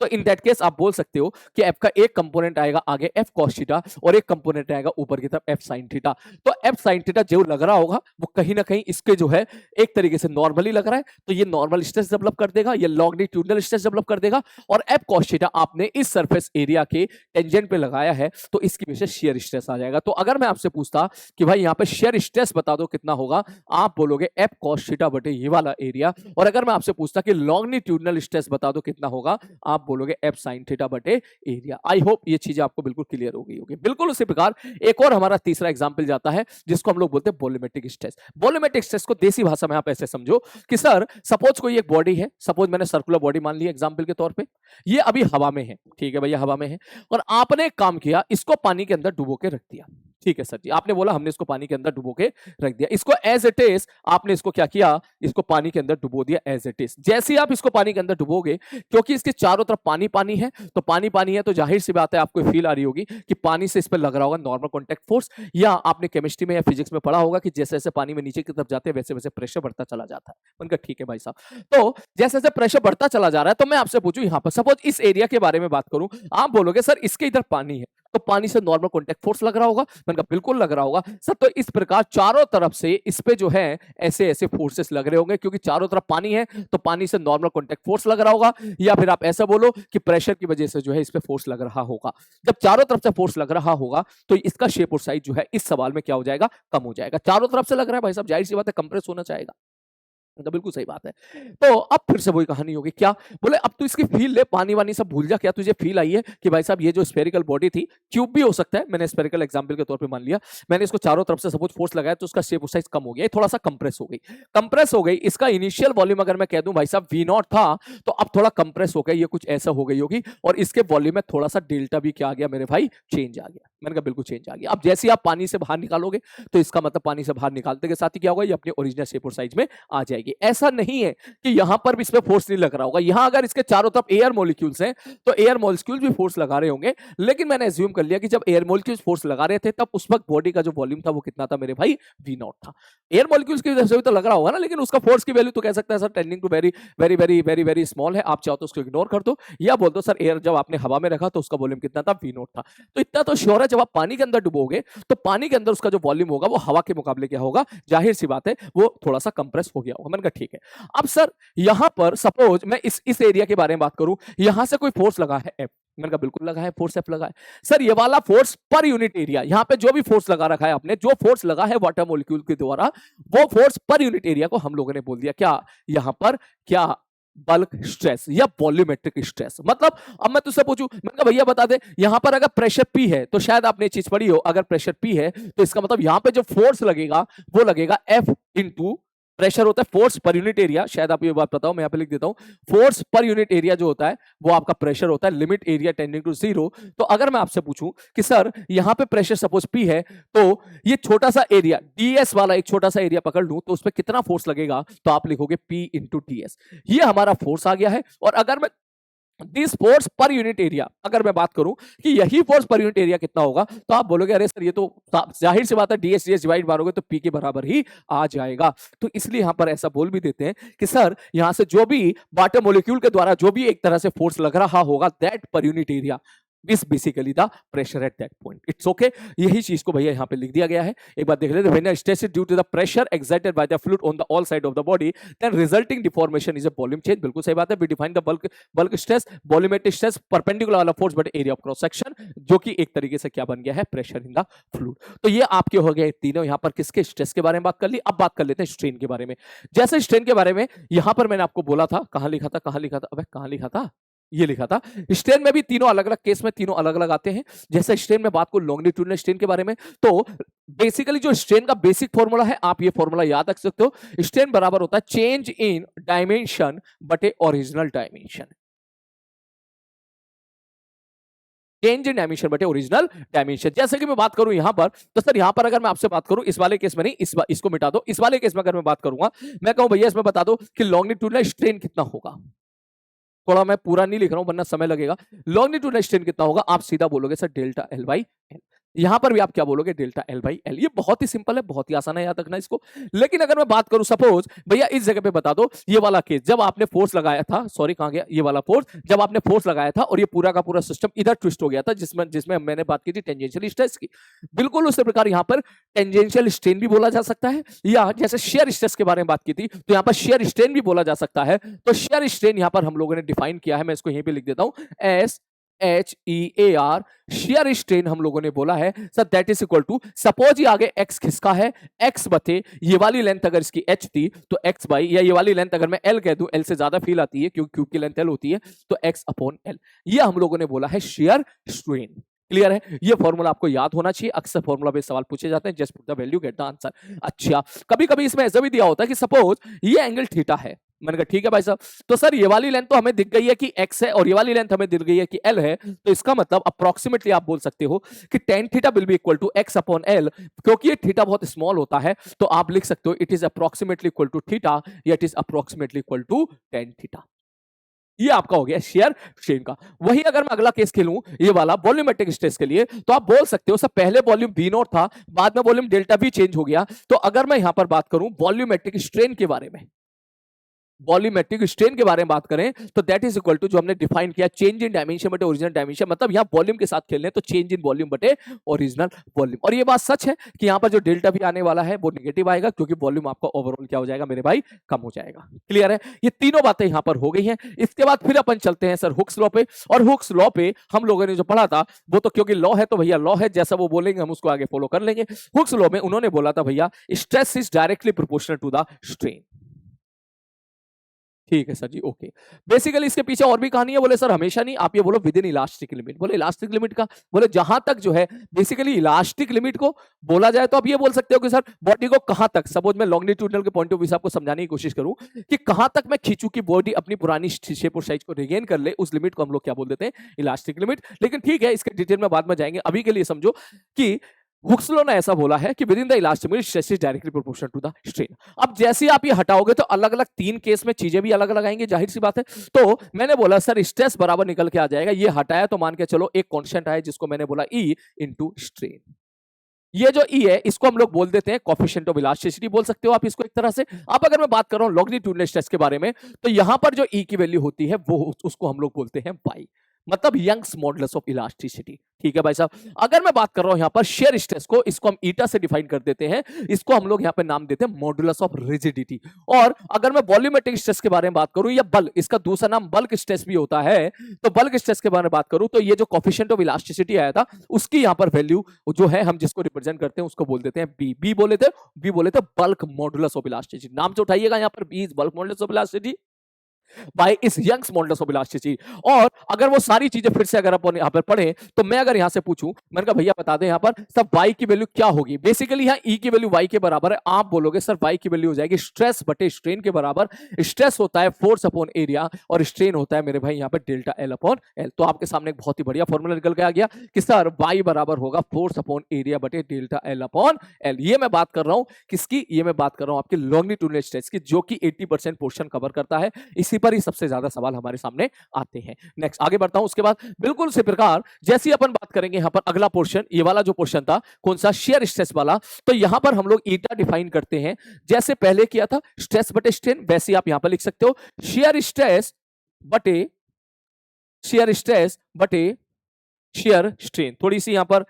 तो इन दैट केस आप बोल सकते हो कि एफ का एक कंपोनेंट आएगा आगे एफ कॉस थीटा और एक कंपोनेंट आएगा ऊपर की तरफ एफ साइन थीटा। तो एफ साइन थीटा जो लग रहा होगा वो कहीं ना कहीं इसके जो है एक तरीके से नॉर्मली लग रहा है, तो ये नॉर्मल स्ट्रेस डेवलप कर देगा, ये लॉन्गिट्यूडनल स्ट्रेस डेवलप कर देगा। और एफ कॉस थीटा आपने इस सरफेस एरिया के टेंजेंट पे लगाया है, तो इसकी वजह से शेयर स्ट्रेस आ जाएगा। तो अगर मैं आपसे पूछता कि भाई यहाँ पे शेयर स्ट्रेस बता दो कितना होगा, आप बोलोगे एफ कॉस थीटा बटे ये वाला एरिया। और अगर मैं आपसे पूछता कि लॉन्गिट्यूडनल स्ट्रेस बता दो कितना होगा, आप बोलोगे एफ साइन थीटा बटे एरिया। आई होप ये चीजें आपको बिल्कुल क्लियर हो गई होगी। बिल्कुल उसी प्रकार एक और हमारा तीसरा एग्जांपल जाता है जिसको हम लोग बोलते हैं वॉल्यूमेट्रिक स्ट्रेस। वॉल्यूमेट्रिक स्ट्रेस को देसी भाषा में आप ऐसे समझो कि सर सपोज कोई एक बॉडी है, सपोज मैंने सर्कुलर बॉडी मान ली एग्जांपल के तौर पे, ये अभी हवा में है। ठीक है भैया, हवा में है और आपने एक काम किया, इसको पानी के अंदर डुबो के रख दिया। ठीक है सर जी, आपने बोला हमने इसको पानी के अंदर डुबो के रख दिया, इसको एज इट इज आपने इसको क्या किया, इसको पानी के अंदर डुबो दिया एज इट इज। जैसे ही आप इसको पानी के अंदर डुबोगे, क्योंकि इसके चारों तरफ पानी पानी है, तो पानी पानी है तो जाहिर सी बात है आपको फील आ रही होगी कि पानी से इस पर लग रहा होगा नॉर्मल कॉन्टैक्ट फोर्स, या आपने केमिस्ट्री में या फिजिक्स में पढ़ा होगा कि जैसे जैसे पानी में नीचे की तरफ जाते हैं वैसे वैसे प्रेशर बढ़ता चला जाता है। उनका ठीक है भाई साहब, तो जैसे जैसे प्रेशर बढ़ता चला जा रहा है, तो मैं आपसे पूछूं यहाँ पर सपोज इस एरिया के बारे में बात करूं, आप बोलोगे सर इसके इधर पानी है, तो पानी से नॉर्मल कॉन्टैक्ट फोर्स लग रहा होगा। मैंने कहा बिल्कुल लग रहा होगा सर। तो इस प्रकार चारों तरफ से इस पे जो है ऐसे ऐसे फोर्सेस लग रहे होंगे, क्योंकि चारों तरफ पानी है तो पानी से नॉर्मल कॉन्टैक्ट फोर्स लग रहा होगा, या फिर आप ऐसा बोलो कि प्रेशर की वजह से जो है इस पे फोर्स लग रहा होगा। जब चारों तरफ से फोर्स लग रहा होगा तो इसका शेप और साइज जो है इस सवाल में क्या हो जाएगा, कम हो जाएगा। चारों तरफ से लग रहा है भाई साहब, जाहिर सी बात है कंप्रेस होना चाहेगा। तो बिल्कुल सही बात है। तो अब फिर से वही कहानी होगी, क्या बोले अब तू इसकी फील ले, पानी वानी सब भूल जा। क्या तुझे फील आई है कि भाई साहब ये जो स्फेरिकल बॉडी थी, क्यूब भी हो सकता है, मैंने स्फेरिकल एग्जांपल के तौर पे मान लिया, मैंने इसको चारों तरफ से सपोज फोर्स लगाया तो उसका शेप और साइज कम हो गया, ये थोड़ा सा कंप्रेस हो गई। कंप्रेस हो गई, इसका इनिशियल वॉल्यूम अगर मैं कह दूं भाई साहब V0 था, तो अब थोड़ा कंप्रेस हो गया, ये कुछ ऐसा हो गई होगी, और इसके वॉल्यूम में थोड़ा सा डेल्टा भी क्या आ गया मेरे भाई, चेंज आ गया। मैंने कहा बिल्कुल चेंज आ गया। अब जैसे आप पानी से बाहर निकालोगे तो इसका मतलब पानी से बाहर निकालते के साथ ही क्या होगा, ये अपने ओरिजिनल शेप और साइज में आ जाएगी। ऐसा नहीं है कि यहां पर भी इस पे फोर्स नहीं लग रहा होगा। यहां अगर इसके चारों तरफ एयर मॉलिक्यूल्स हैं तो एयर मॉलिक्यूल्स भी फोर्स लगा रहे होंगे, लेकिन मैंने एज्यूम कर लिया कि जब एयर मॉलिक्यूल्स फोर्स लगा रहे थे तब उस वक्त बॉडी का जो वॉल्यूम था वो कितना था मेरे भाई, V0 था। एयर मॉलिक्यूल्स की वजह से भी तो लग रहा होगा ना, लेकिन उसका फोर्स की वैल्यू तो कह सकता है sir tending to very very very very very small है। आप चाहो तो उसको इग्नोर कर दो, या बोल दो सर एयर जब आपने हवा में रखा तो उसका वॉल्यूम कितना था, V0 था। तो इतना तो श्योर है, जब आप पानी के अंदर डुबोगे तो पानी के अंदर उसका जो वॉल्यूम होगा वो हवा के मुकाबले क्या होगा, जाहिर सी बात है वो थोड़ा सा कंप्रेस हो गया होगा। मैंने कहा ठीक है। अब सर यहां पर सपोज मैं इस एरिया के बारे में बात करूं, यहां से कोई फोर्स लगा है F, मैंने कहा बिल्कुल लगा है, फोर्स F लगा है। सर ये वाला फोर्स पर यूनिट एरिया, यहां पे जो भी फोर्स लगा रखा है आपने, जो फोर्स लगा है वाटर मॉलिक्यूल के द्वारा, वो फोर्स पर यूनिट एरिया को हम लोगों ने बोल दिया क्या, यहां पर क्या, बल्क स्ट्रेस या वॉल्यूमेट्रिक स्ट्रेस। मतलब अब मैं तुझसे पूछूं, मैंने कहा भैया बता दे, यहां पर अगर प्रेशर P है तो शायद आपने चीज पढ़ी हो, अगर प्रेशर P है तो इसका मतलब यहां पे जो फोर्स लगेगा वो लगेगा F इंटू प्रेशर होता है फोर्स पर यूनिट एरिया। शायद आप ये बात बताओ, मैं यहां पे लिख देता हूं, फोर्स पर यूनिट एरिया जो होता है वो आपका प्रेशर होता है, लिमिट एरिया टेंडिंग टू 0। तो अगर मैं आपसे पूछूं कि सर यहां पे प्रेशर सपोज P है, तो ये छोटा सा एरिया ds वाला एक छोटा सा एरिया पकड़ लूं तो उस पर कितना फोर्स लगेगा, तो आप लिखोगे P इंटू ds। ये हमारा फोर्स आ गया है। और अगर मैं this force per unit area अगर मैं बात करूं कि यही फोर्स पर यूनिट एरिया कितना होगा, तो आप बोलोगे अरे सर ये तो जाहिर सी बात है ds डिवाइड मारोगे तो P के बराबर ही आ जाएगा। तो इसलिए यहां पर ऐसा बोल भी देते हैं कि सर यहां से जो भी वाटर मॉलिक्यूल के द्वारा जो भी एक तरह से फोर्स लग रहा होगा, that per unit area is basically the pressure at that point. It's okay. यही चीज को भैया यहाँ पे लिख दिया गया है। एक बार देख लेते हैं, when a stress is due to the pressure exerted by the fluid on the all side of the body, then resulting deformation is a volume change. बिल्कुल सही बात है। We define the bulk stress, volumetric stress, perpendicular वाला force but area of cross section, जो कि एक तरीके से क्या बन गया है, pressure in the fluid। तो ये आपके हो गए तीनों यहाँ पर किसके, स्ट्रेस के बारे में बात कर ली। अब बात कर लेते हैं स्ट्रेन के बारे में। जैसे स्ट्रेन के बारे में यहाँ पर मैंने आपको बोला था, कहाँ लिखा था, कहाँ लिखा था, अबे कहाँ लिखा था, ये लिखा था। स्ट्रेन में भी तीनों अलग अलग केस में तीनों अलग अलग आते हैं। जैसे स्ट्रेन में बात को लॉन्गिट्यूडिनल स्ट्रेन के बारे में, तो बेसिकली जो स्ट्रेन का बेसिक फॉर्मूला है, आप ये फॉर्मूला याद रख सकते हो। स्ट्रेन बराबर होता है चेंज इन डायमेंशन बटे original dimension, change in dimension बटे ओरिजिनल डायमेंशन। जैसे कि मैं बात करूं यहां पर, तो सर यहां पर अगर मैं आपसे बात करूं इस वाले केस में नहीं, इसको मिटा दो, इस वाले केस में अगर मैं बात करूंगा, मैं कहूं भैया इसमें बता दो कि लॉन्गिट्यूडिनल स्ट्रेन कितना होगा। थोड़ा मैं पूरा नहीं लिख रहा हूं वरना समय लगेगा। लॉन्गिट्यूडिनल स्ट्रेन कितना होगा, आप सीधा बोलोगे sir delta L by L. यहां पर भी आप क्या बोलोगे, डेल्टा L बाई एल। ये बहुत ही सिंपल है, बहुत ही आसान है याद रखना इसको। लेकिन अगर मैं बात करूं सपोज भैया इस जगह पे बता दो, ये वाला केस जब आपने फोर्स लगाया था, सॉरी कहां गया ये वाला फोर्स, जब आपने फोर्स लगाया था और ये पूरा का पूरा सिस्टम इधर ट्विस्ट हो गया था, जिसमें मैंने बात की थी टेंजेंशियल स्ट्रेस की। बिल्कुल उसी प्रकार यहां पर टेंजेंशियल स्ट्रेन भी बोला जा सकता है, या जैसे शेयर स्ट्रेस के बारे में बात की थी तो यहां पर शेयर स्ट्रेन भी बोला जा सकता है। तो शेयर स्ट्रेन यहां पर हम लोगों ने डिफाइन किया है, मैं इसको यहीं पे लिख देता हूं, SHEAR शेयर स्ट्रेन हम लोगों ने बोला है sir that is equal to, suppose ये आगे x खिसका है, x बते ये वाली लेंथ अगर इसकी h थी तो x बाई, या ये वाली लेंथ अगर मैं l कह दूं, l से ज्यादा फील आती है क्योंकि क्यूब की लेंथ l होती है, तो x अपॉन l, ये हम लोगों ने बोला है शेयर स्ट्रेन। क्लियर है, ये फॉर्मूला आपको याद होना चाहिए। अक्सर फॉर्मूला पे सवाल पूछे जाते हैं, just put the value get the answer. अच्छा, कभी कभी इसमें ऐसा भी दिया होता है कि सपोज ये एंगल थीटा है, मैंने कहा ठीक है भाई साहब, तो सर ये वाली लेंथ तो हमें दिख गई है कि x है और ये वाली लेंथ हमें दिख गई है कि l है, तो इसका मतलब अप्रोक्सीमेटली आप बोल सकते हो कि tan theta will be equal to x upon l। क्योंकि ये थीटा बहुत स्मॉल होता है तो आप लिख सकते हो it is approximately equal to theta, या it is approximately equal to tan theta. ये आपका हो गया शेयर स्ट्रेन का। वही अगर मैं अगला केस खेलूं ये वाला वॉल्यूमेट्रिक स्ट्रेस के लिए, तो आप बोल सकते हो सर पहले वॉल्यूम V0 था, बाद में वॉल्यूम डेल्टा V चेंज हो गया। तो अगर मैं यहां पर बात करूं वॉल्यूमेट्रिक स्ट्रेन के बारे में, वॉल्यूमेट्रिक स्ट्रेन के बारे में बात करें तो दैट इज इक्वल टू जो हमने डिफाइन किया चेंज इन डायमेंशन बटे ओरिजिनल डायमेंशन, मतलब यहां वॉल्यूम के साथ खेलने तो चेंज इन वॉल्यूम बटे ओरिजिनल वॉल्यूम। और ये बात सच है कि यहां पर जो डेल्टा भी आने वाला है वो नेगेटिव आएगा क्योंकि वॉल्यूम आपका ओवरऑल क्या हो जाएगा मेरे भाई, कम हो जाएगा। क्लियर है, ये तीनों बातें यहां पर हो गई हैं। इसके बाद फिर अपन चलते हैं सर हुक्स लॉ पे, और हुक्स लॉ पे हम लोगों ने जो पढ़ा था वो तो क्योंकि लॉ है तो भैया लॉ है, जैसा वो बोलेंगे हम उसको आगे फॉलो कर लेंगे। हुक्स लॉ में उन्होंने बोला था भैया stress is directly proportional to the strain. ठीक है सर जी, ओके। बेसिकली इसके पीछे और भी कहानी है। बोले सर हमेशा नहीं, आप ये बोलो विद इन इलास्टिक लिमिट। बोले इलास्टिक लिमिट का, बोले जहां तक जो है बेसिकली इलास्टिक लिमिट को बोला जाए तो आप ये बोल सकते हो कि सर बॉडी को कहां तक, सपोज मैं लॉन्गिट्यूडनल के पॉइंट ऑफ व्यू से आपको समझाने की कोशिश करूं कि कहां तक मैं खींचू कि बॉडी अपनी पुरानी शेप और साइज को रिगेन कर ले, उस लिमिट को हम लोग क्या बोल देते हैं, इलास्टिक लिमिट। लेकिन ठीक है, इसके डिटेल में बाद में जाएंगे। अभी के लिए समझो कि हुक्स लॉ ने ऐसा बोला है कि within the elastic limit stress is directly proportional to the strain. अब जैसे ही आप ये हटाओगे तो अलग अलग तीन केस में चीजें भी अलग अलग आएंगी, जाहिर सी बात है। तो मैंने बोला सर स्ट्रेस बराबर निकल के आ जाएगा, ये हटाया तो मान के चलो एक कांस्टेंट आया जिसको मैंने बोला ई इंटू स्ट्रेन। ये जो ई है इसको हम लोग बोल देते हैं कोफिशिएंट ऑफ इलास्टिसिटी, बोल सकते हो आप इसको एक तरह से। अब अगर मैं बात कर रहा हूं लॉन्गिट्यूडनल स्ट्रेस के बारे में तो यहां पर जो ई की वैल्यू होती है वो उसको हम लोग बोलते हैं वाई, मतलब यंग्स मॉडुलस ऑफ इलास्टिसिटी। ठीक है भाई साहब। अगर मैं बात कर रहा हूं यहां पर शेयर स्ट्रेस को, इसको हम ईटा से डिफाइन कर देते हैं, इसको हम लोग यहां पे नाम देते हैं मॉडुलस ऑफ रिजिडिटी। और अगर मैं वॉल्यूमेट्रिक स्ट्रेस के बारे में बात करूं या बल, इसका दूसरा नाम बल्क स्ट्रेस भी होता है, तो बल्क स्ट्रेस के बारे में बात करूं तो ये जो कोफिशिएंट ऑफ इलास्टिसिटी आया था उसकी यहां पर वैल्यू जो है हम जिसको रिप्रेजेंट करते हैं उसको बोल देते हैं बी। बी बोले थे बल्क मॉडुलस ऑफ इलास्टिसिटी। नाम जो उठाइएगा यहां पर B is bulk modulus of elasticity by इस यंग्स मॉडुलस ऑफ इलास्टिसिटी। और अगर वो सारी चीजें फिर से अगर अपन यहां पर पढ़ें तो मैं अगर यहां से पूछूं, मैंने कहा भैया बता दें यहां पर सब y की वैल्यू क्या होगी। बेसिकली यहां e की वैल्यू y के बराबर है, आप बोलोगे सर y की वैल्यू हो जाएगी स्ट्रेस बटे स्ट्रेन के बराबर। स्ट्रेस होता है फोर्स अपॉन एरिया और स्ट्रेन होता है मेरे भाई यहां पर डेल्टा एल अपॉन एल। तो आपके सामने एक बहुत ही बढ़िया फॉर्मूला निकल के आ गया कि सर y बराबर होगा फोर्स अपॉन एरिया बटे डेल्टा एल अपॉन एल। ये मैं बात कर रहा हूं किसकी, ये मैं बात कर रहा हूं आपके लॉन्गिट्यूडनल स्ट्रेस की, जो कि 80% पोर्शन कवर करता है। इसी पर ही सबसे ज्यादा सवाल हमारे सामने आते हैं। नेक्स्ट आगे बढ़ता हूं। उसके बाद बिल्कुल उसी प्रकार जैसी अपन बात करेंगे यहां पर अगला पोर्शन, ये वाला जो पोर्शन था कौन सा, शेयर स्ट्रेस वाला, तो यहां पर हम लोग ईटा डिफाइन करते हैं जैसे पहले किया था स्ट्रेस बटे स्ट्रेन, वैसे आप यहां पर लिख सकते हो शेयर स्ट्रेस बटे शेयर स्ट्रेस बटे शेयर स्ट्रेन। थोड़ी सी यहां पर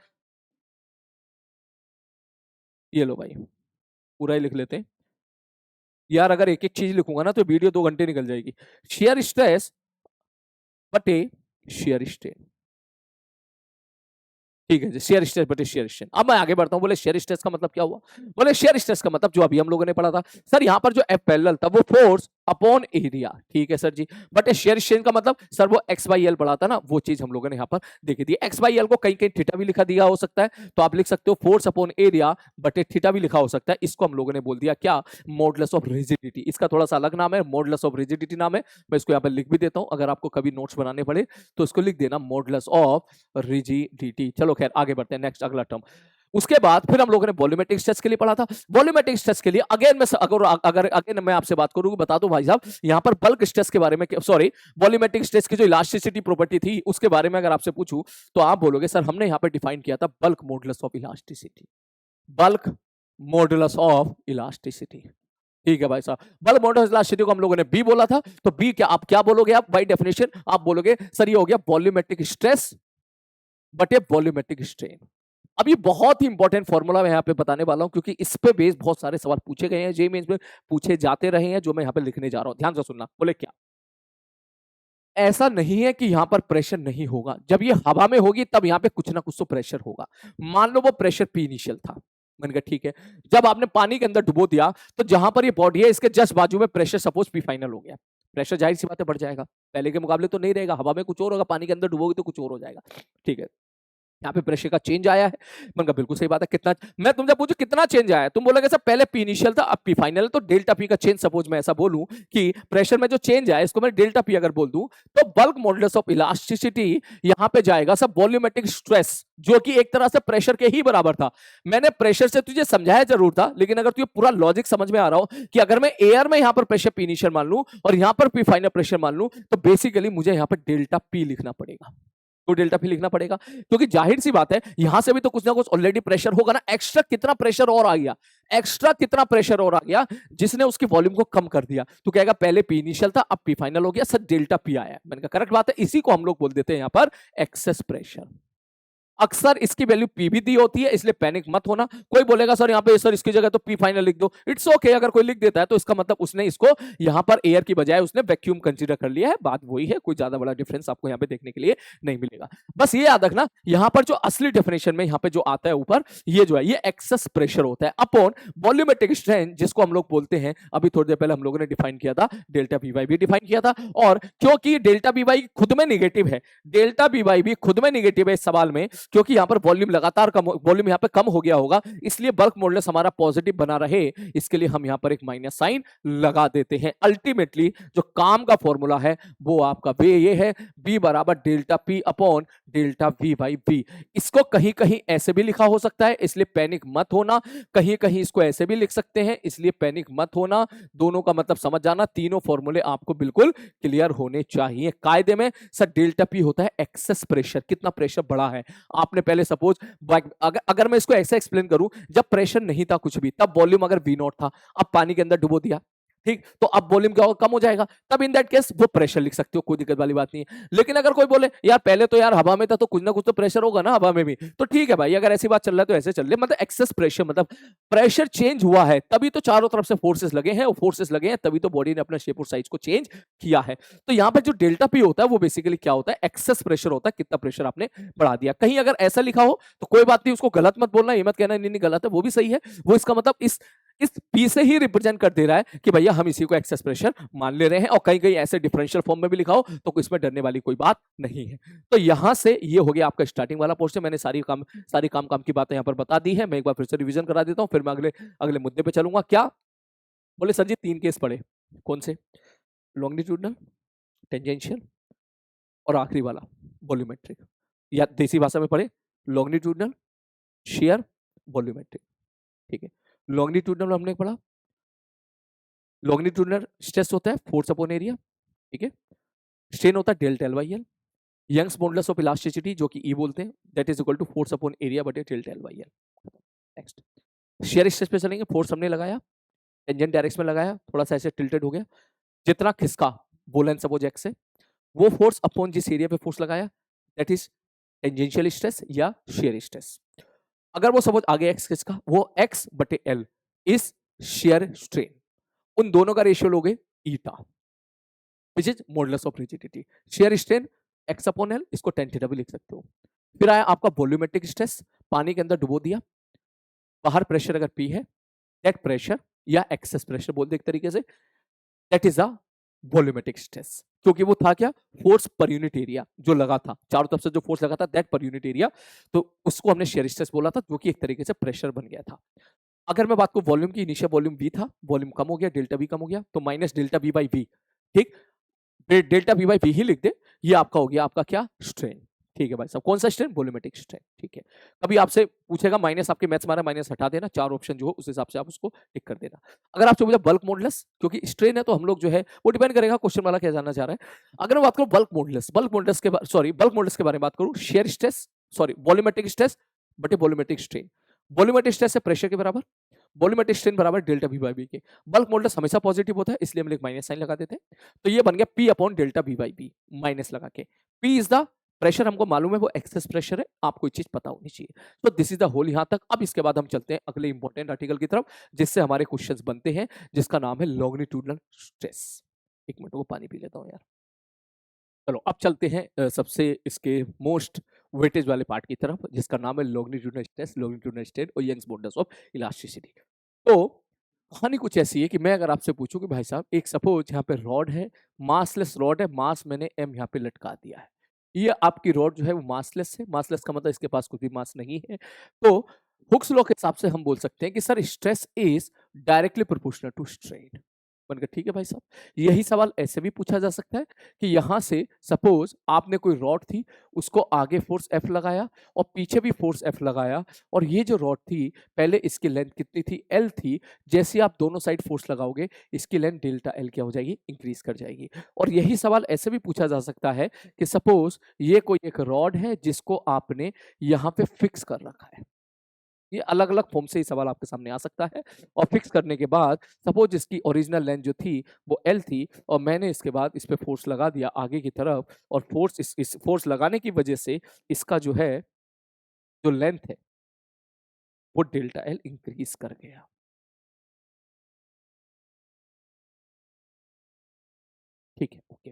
ये लो भाई पूरा ही लिख लेते हैं यार, अगर एक एक चीज लिखूंगा ना तो वीडियो 2 घंटे निकल जाएगी। शेयर स्ट्रेस बटे शेयर स्ट्रेन, ठीक है जी, शेयर स्ट्रेस बटे शेयर स्ट्रेन। अब मैं आगे बढ़ता हूं। बोले शेयर स्ट्रेस का मतलब क्या हुआ, बोले शेयर स्ट्रेस का मतलब जो अभी हम लोगों ने पढ़ा था सर यहां पर जो एफ पैरेलल था वो फोर्स अपॉन एरिया, ठीक है sir ji. But shear strain का मतलब सर वो एक्स बाई एल पढ़ा था ना, वो चीज हम लोगों ने यहां पर देखी थी। एक्स बाई एल को कहीं कहीं थीटा भी लिखा दिया हो सकता है, तो आप लिख सकते हो फोर्स अपॉन एरिया बटे थीटा भी लिखा हो सकता है। इसको हम लोगों ने बोल दिया क्या, मॉडुलस ऑफ रिजिडिटी। इसका थोड़ा सा अलग नाम है, मॉडुलस ऑफ रिजिडिटी नाम है। मैं इसको यहां पर लिख भी देता हूं, अगर आपको कभी नोट्स बनाने पड़े तो इसको लिख देना मॉडुलस ऑफ रिजिडिटी। चलो खैर आगे बढ़ते हैं, नेक्स्ट अगला टर्म। उसके बाद फिर हम लोगों ने वॉल्यूमेट्रिक स्ट्रेस के लिए पढ़ा था। वॉल्यूमेट्रिक स्ट्रेस के लिए अगेन मैं अगर अगेन मैं आपसे बात करूं, बता दूं भाई साहब यहां पर बल्क स्ट्रेस के बारे में, सॉरी वॉल्यूमेट्रिक स्ट्रेस की जो इलास्टिसिटी प्रॉपर्टी थी उसके बारे में अगर आपसे पूछूं तो आप बोलोगे सर हमने यहां पर डिफाइन किया था bulk modulus of elasticity, bulk modulus of elasticity. ठीक है भाई साहब, बल्क मॉडुलस इलास्टिसिटी को हम लोगों ने बी बोला था, तो बी क्या आप क्या बोलोगे, आप बाय डेफिनेशन आप बोलोगे सर ये हो गया वॉल्यूमेट्रिक स्ट्रेस बटे वॉल्यूमेट्रिक स्ट्रेन। अब ये बहुत ही इंपॉर्टेंट फॉर्मूला मैं यहाँ पे बताने वाला हूं क्योंकि इस पे बेस बहुत सारे सवाल पूछे गए हैं, जेईई मेंस में पूछे जाते रहे हैं, जो मैं यहाँ पे लिखने जा रहा हूं। ध्यान से सुनना। बोले क्या, ऐसा नहीं है कि यहां पर प्रेशर नहीं होगा, जब ये हवा में होगी तब यहां पे कुछ ना कुछ तो प्रेशर होगा। मान लो वो प्रेशर पी इनिशियल था, मैंने कहा ठीक है, जब आपने पानी के अंदर डुबो दिया तो जहां पर ये बॉडी है इसके जस्ट बाजू में प्रेशर सपोज पी फाइनल हो गया, प्रेशर जाहिर सी बात है बढ़ जाएगा, पहले के मुकाबले तो नहीं रहेगा, हवा में कुछ और होगा, पानी के अंदर डुबोगे तो कुछ और हो जाएगा। ठीक है, यहाँ पे प्रेशर का चेंज आया है। मैंने कहा बिल्कुल सही बात है, कितना, मैं तुमसे पूछू कितना चेंज आया है, तुम बोलोगे सर पहले पी इनिशियल था अब पी फाइनल है, तो डेल्टा पी का चेंज सपोज मैं ऐसा बोलूं कि प्रेशर में जो चेंज आया इसको मैं डेल्टा पी अगर बोल दूं तो बल्क मॉडुलस ऑफ इलास्टिसिटी यहां पे जाएगा सब वॉल्यूमेट्रिक स्ट्रेस जो कि एक तरह से प्रेशर के ही बराबर था। मैंने प्रेशर से तुझे समझाया जरूर था, लेकिन अगर तुझे पूरा लॉजिक समझ में आ रहा हो कि अगर मैं एयर में यहां पर प्रेशर पी इनिशियल मान लूं और यहां पर पी फाइनल प्रेशर मान लूं तो बेसिकली मुझे यहां पर डेल्टा पी लिखना पड़ेगा। तो डेल्टा पी लिखना पड़ेगा, क्योंकि जाहिर सी बात है यहां से भी तो कुछ ना कुछ ऑलरेडी प्रेशर होगा ना। एक्स्ट्रा कितना प्रेशर और आ गया, एक्स्ट्रा कितना प्रेशर और आ गया जिसने उसकी वॉल्यूम को कम कर दिया। तो कहेगा पहले पी इनिशियल था, अब पी फाइनल हो गया, सर डेल्टा पी आया। मैंने कहा करेक्ट बात है, इसी को हम लोग बोल देते हैं यहां पर एक्सेस प्रेशर। अक्सर इसकी वैल्यू पी भी दी होती है, इसलिए पैनिक मत होना। कोई बोलेगा सर यहाँ पे सर इसकी जगह तो पी फाइनल लिख दो, इट्स ओके। अगर कोई लिख देता है तो इसका मतलब उसने इसको यहाँ पर एयर की बजाय उसने वैक्यूम कंसीडर कर लिया है, बात वही है, कोई ज्यादा बड़ा डिफरेंस आपको यहाँ पे देखने के लिए नहीं मिलेगा। बस ये याद रखना, यहाँ पर जो असली डेफिनेशन में यहाँ पे जो आता है ऊपर, ये जो है ये एक्सेस प्रेशर होता है अपॉन वॉल्यूमेट्रिक स्ट्रेन, जिसको हम लोग बोलते हैं, अभी थोड़ी देर पहले हम लोगों ने डिफाइन किया था, डेल्टा पी वाई भी डिफाइन किया था। और क्योंकि डेल्टा पी वाई खुद में निगेटिव है, डेल्टा पी वाई भी खुद में निगेटिव है इस सवाल में, क्योंकि यहाँ पर वॉल्यूम लगातार कम, वॉल्यूम यहाँ पे कम हो गया होगा, इसलिए बल्क मॉडुलस हमारा पॉजिटिव बना रहे, इसके लिए हम यहाँ पर एक माइनस साइन लगा देते हैं। अल्टीमेटली जो काम का फॉर्मूला है वो आपका वे ये है, बी बराबर delta P upon delta V by B. इसको कहीं कहीं ऐसे भी लिखा हो सकता है, इसलिए पैनिक मत होना। कहीं कहीं इसको ऐसे भी लिख सकते हैं, इसलिए पैनिक मत होना। दोनों का मतलब समझ जाना, तीनों फॉर्मूले आपको बिल्कुल क्लियर होने चाहिए। कायदे में सर डेल्टा पी होता है एक्सेस प्रेशर, कितना प्रेशर बढ़ा है। आपने पहले सपोज अगर मैं इसको ऐसे एक्सप्लेन करूं, जब प्रेशर नहीं था कुछ भी, तब वॉल्यूम अगर वी नॉट था, अब पानी के अंदर डुबो दिया, ठीक, तो अब वॉल्यूम क्या होगा, कम हो जाएगा, तब इन दैट केस वो प्रेशर लिख सकते हो, कोई दिक्कत वाली बात नहीं है। लेकिन अगर कोई बोले यार पहले तो यार हवा में था, तो कुछ ना कुछ तो प्रेशर होगा ना हवा में भी, तो ठीक है भाई, अगर ऐसी बात चल रहा है तो ऐसे चल रहे, मतलब एक्सेस प्रेशर, मतलब प्रेशर चेंज हुआ है, तभी तो चारों तरफ से फोर्सेस लगे हैं, और फोर्सेस लगे हैं तभी तो बॉडी ने अपना शेप और साइज को चेंज किया है। तो यहाँ पर जो डेल्टा पी होता है वो बेसिकली क्या होता है, एक्सेस प्रेशर होता है, कितना प्रेशर आपने बढ़ा दिया। कहीं अगर ऐसा लिखा हो तो कोई बात नहीं, उसको गलत मत बोलना, ये मत कहना नहीं नहीं गलत है, वो भी सही है, वो इसका मतलब इस पी से ही रिप्रेजेंट कर दे रहा है कि भैया हम इसी को एक्सेस प्रेशर मान ले रहे हैं। और कहीं कहीं ऐसे डिफरेंशियल फॉर्म में भी लिखा हो तो इसमें डरने वाली कोई बात नहीं है। तो यहां से ये हो गया आपका स्टार्टिंग वाला पोर्शन। मैंने सारी काम की बातें यहां पर बता दी है। मैं एक बार फिर से रिवीजन करा देता हूं, फिर मैं अगले अगले मुद्दे पे चलूंगा। क्या बोले सर जी, 3 केस पढ़े, कौन से, लॉन्गिट्यूडनल, टेंजेंशियल और आखिरी वाला वॉल्यूमेट्रिक, या देसी भाषा में पढ़े लॉन्गिट्यूडनल, शेयर, वॉल्यूमेट्रिक। ठीक है, लॉन्गिट्यूडनल हमने पढ़ा, लॉन्गिट्यूडनल स्ट्रेस होता है फोर्स अपॉन एरिया, ठीक है, स्ट्रेन होता है delta L by L, Young's modulus of elasticity जो कि ई बोलते हैं, that is equal to force upon area बटे delta L by L. Next shear stress पे चलेंगे, फोर्स हमने लगाया, टेंजेंट डायरेक्शन में लगाया, थोड़ा सा ऐसे टिल्टेड हो गया, जितना खिसका बोलन सपोज एक्स से, वो फोर्स अपॉन जिस एरिया पे फोर्स लगाया दैट इज टेंजेंशियल स्ट्रेस या शेयर स्ट्रेस। अगर वो सपोज आगे एक्स खिसका, वो एक्स बटे एल इज शेयर स्ट्रेन। उन दोनों का रेशियो लोगे eta, which is modulus of rigidity. Shear strain X upon L, इसको टेन थीटा भी लिख सकते हो। फिर आया आपका वॉल्यूमेट्रिक स्ट्रेस, पानी के अंदर डुबो दिया, बाहर प्रेशर अगर पी है, दैट प्रेशर या एक्सेस प्रेशर बोल दे एक तरीके से, that is a volumetric stress. क्योंकि वो था क्या, फोर्स पर यूनिट एरिया जो लगा था, चारों तरफ से जो फोर्स लगा था दैट पर यूनिट एरिया, तो उसको हमने शेयर स्ट्रेस बोला था, जो कि एक तरीके से प्रेशर बन गया था। अगर मैं बात करूं वॉल्यूम की, इनिशियल वॉल्यूम वी था, वॉल्यूम कम हो गया, डेल्टा वी कम हो गया, तो minus delta V by V, ठीक, डेल्टा वी बाई वी ही लिख दे, ये आपका हो गया आपका क्या, स्ट्रेन। ठीक है भाई साहब, कौन सा स्ट्रेन, वॉल्यूमेट्रिक स्ट्रेन। ठीक है, कभी आपसे पूछेगा माइनस, आपके मैथ्स मारा माइनस हटा देना, 4 ऑप्शन जो हो उस हिसाब से आप उसको टिक कर देना। अगर आपसे पूछा बल्क मॉडुलस, क्योंकि स्ट्रेन है तो हम लोग जो है वो डिपेंड करेगा क्वेश्चन वाला क्या जानना चाह रहा है। अगर मैं बात करूं बल्क मॉडुलस, बल्क मॉडुलस के बल्क मॉडुलस के बारे में बात करूं, शेयर स्ट्रेस वॉल्यूमेट्रिक स्ट्रेस बटे वॉल्यूमेट्रिक स्ट्रेन। वॉल्यूमेट्रिक स्ट्रेस है प्रेशर के बराबर, वॉल्यूमेट्रिक स्ट्रेन बराबर डेल्टा वी बाई बी के। बल्क मॉडुलस हमेशा पॉजिटिव होता है, इसलिए हम एक माइनस साइन लगा देते हैं। तो ये बन गया P upon delta V by B, minus लगा के। पी इज द प्रेशर, हमको मालूम है वो एक्सेस प्रेशर है, आपको एक चीज पता होनी चाहिए। तो दिस इज द होल यहां तक। अब इसके बाद हम चलते हैं अगले इंपॉर्टेंट आर्टिकल की तरफ, जिससे हमारे क्वेश्चंस बनते हैं, जिसका नाम है लॉन्गिट्यूडनल स्ट्रेस। एक मिनट, वो पानी पी लेता हूं यार। चलो अब चलते हैं सबसे इसके मोस्ट वेटेज वाले पार्ट की तरफ, जिसका नाम है लॉन्गिट्यूडनल स्ट्रेस, लॉन्गिट्यूडनल स्ट्रेन और यंग्स मॉडुलस ऑफ इलास्टिसिटी। तो कहानी कुछ ऐसी है कि मैं अगर आपसे पूछूं कि भाई साहब एक सपोज यहाँ पे रॉड है, मासलेस रॉड है, मास मैंने एम यहाँ पे लटका दिया है, ये आपकी रॉड जो है वो मासलेस है। मासलेस का मतलब इसके पास कुछ भी मास नहीं है। तो हुक्स लॉ के हिसाब से हम बोल सकते हैं कि sir stress is directly proportional to strain. मैंने कहा ठीक है भाई साहब। यही सवाल ऐसे भी पूछा जा सकता है कि यहाँ से सपोज आपने कोई रॉड थी, उसको आगे फोर्स F लगाया और पीछे भी फोर्स F लगाया, और ये जो रॉड थी पहले इसकी लेंथ कितनी थी, L थी। जैसे आप दोनों साइड फोर्स लगाओगे इसकी लेंथ डेल्टा L क्या हो जाएगी, इंक्रीज कर जाएगी। और यही सवाल ऐसे भी पूछा जा सकता है कि सपोज ये कोई एक रॉड है जिसको आपने यहाँ पे फिक्स कर रखा है। ये अलग अलग फॉर्म से ही सवाल आपके सामने आ सकता है। और फिक्स करने के बाद सपोज इसकी ओरिजिनल लेंथ जो थी वो L थी, और मैंने इसके बाद इस पे फोर्स लगा दिया आगे की तरफ, और फोर्स इस फोर्स लगाने की वजह से इसका जो है जो लेंथ है वो डेल्टा L इंक्रीज कर गया। ठीक है, ओके।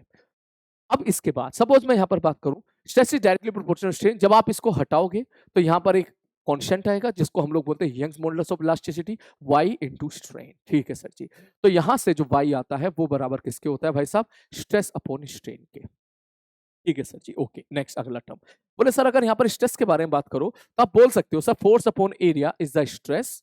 अब इसके बाद सपोज मैं यहाँ पर बात करूं, stress is directly proportional strain. जब आप इसको हटाओगे तो यहाँ पर एक कांस्टेंट आएगा जिसको हम लोग बोलते हैं Young's modulus of elasticity, y into strain. ठीक है सर जी। तो यहाँ से जो y आता है वो बराबर किसके होता है भाई साहब, स्ट्रेस अपॉन स्ट्रेन के। ठीक है सर जी, ओके। नेक्स्ट अगला टर्म बोले सर अगर यहाँ पर स्ट्रेस के बारे में बात करो तो आप बोल सकते हो sir force upon area is the stress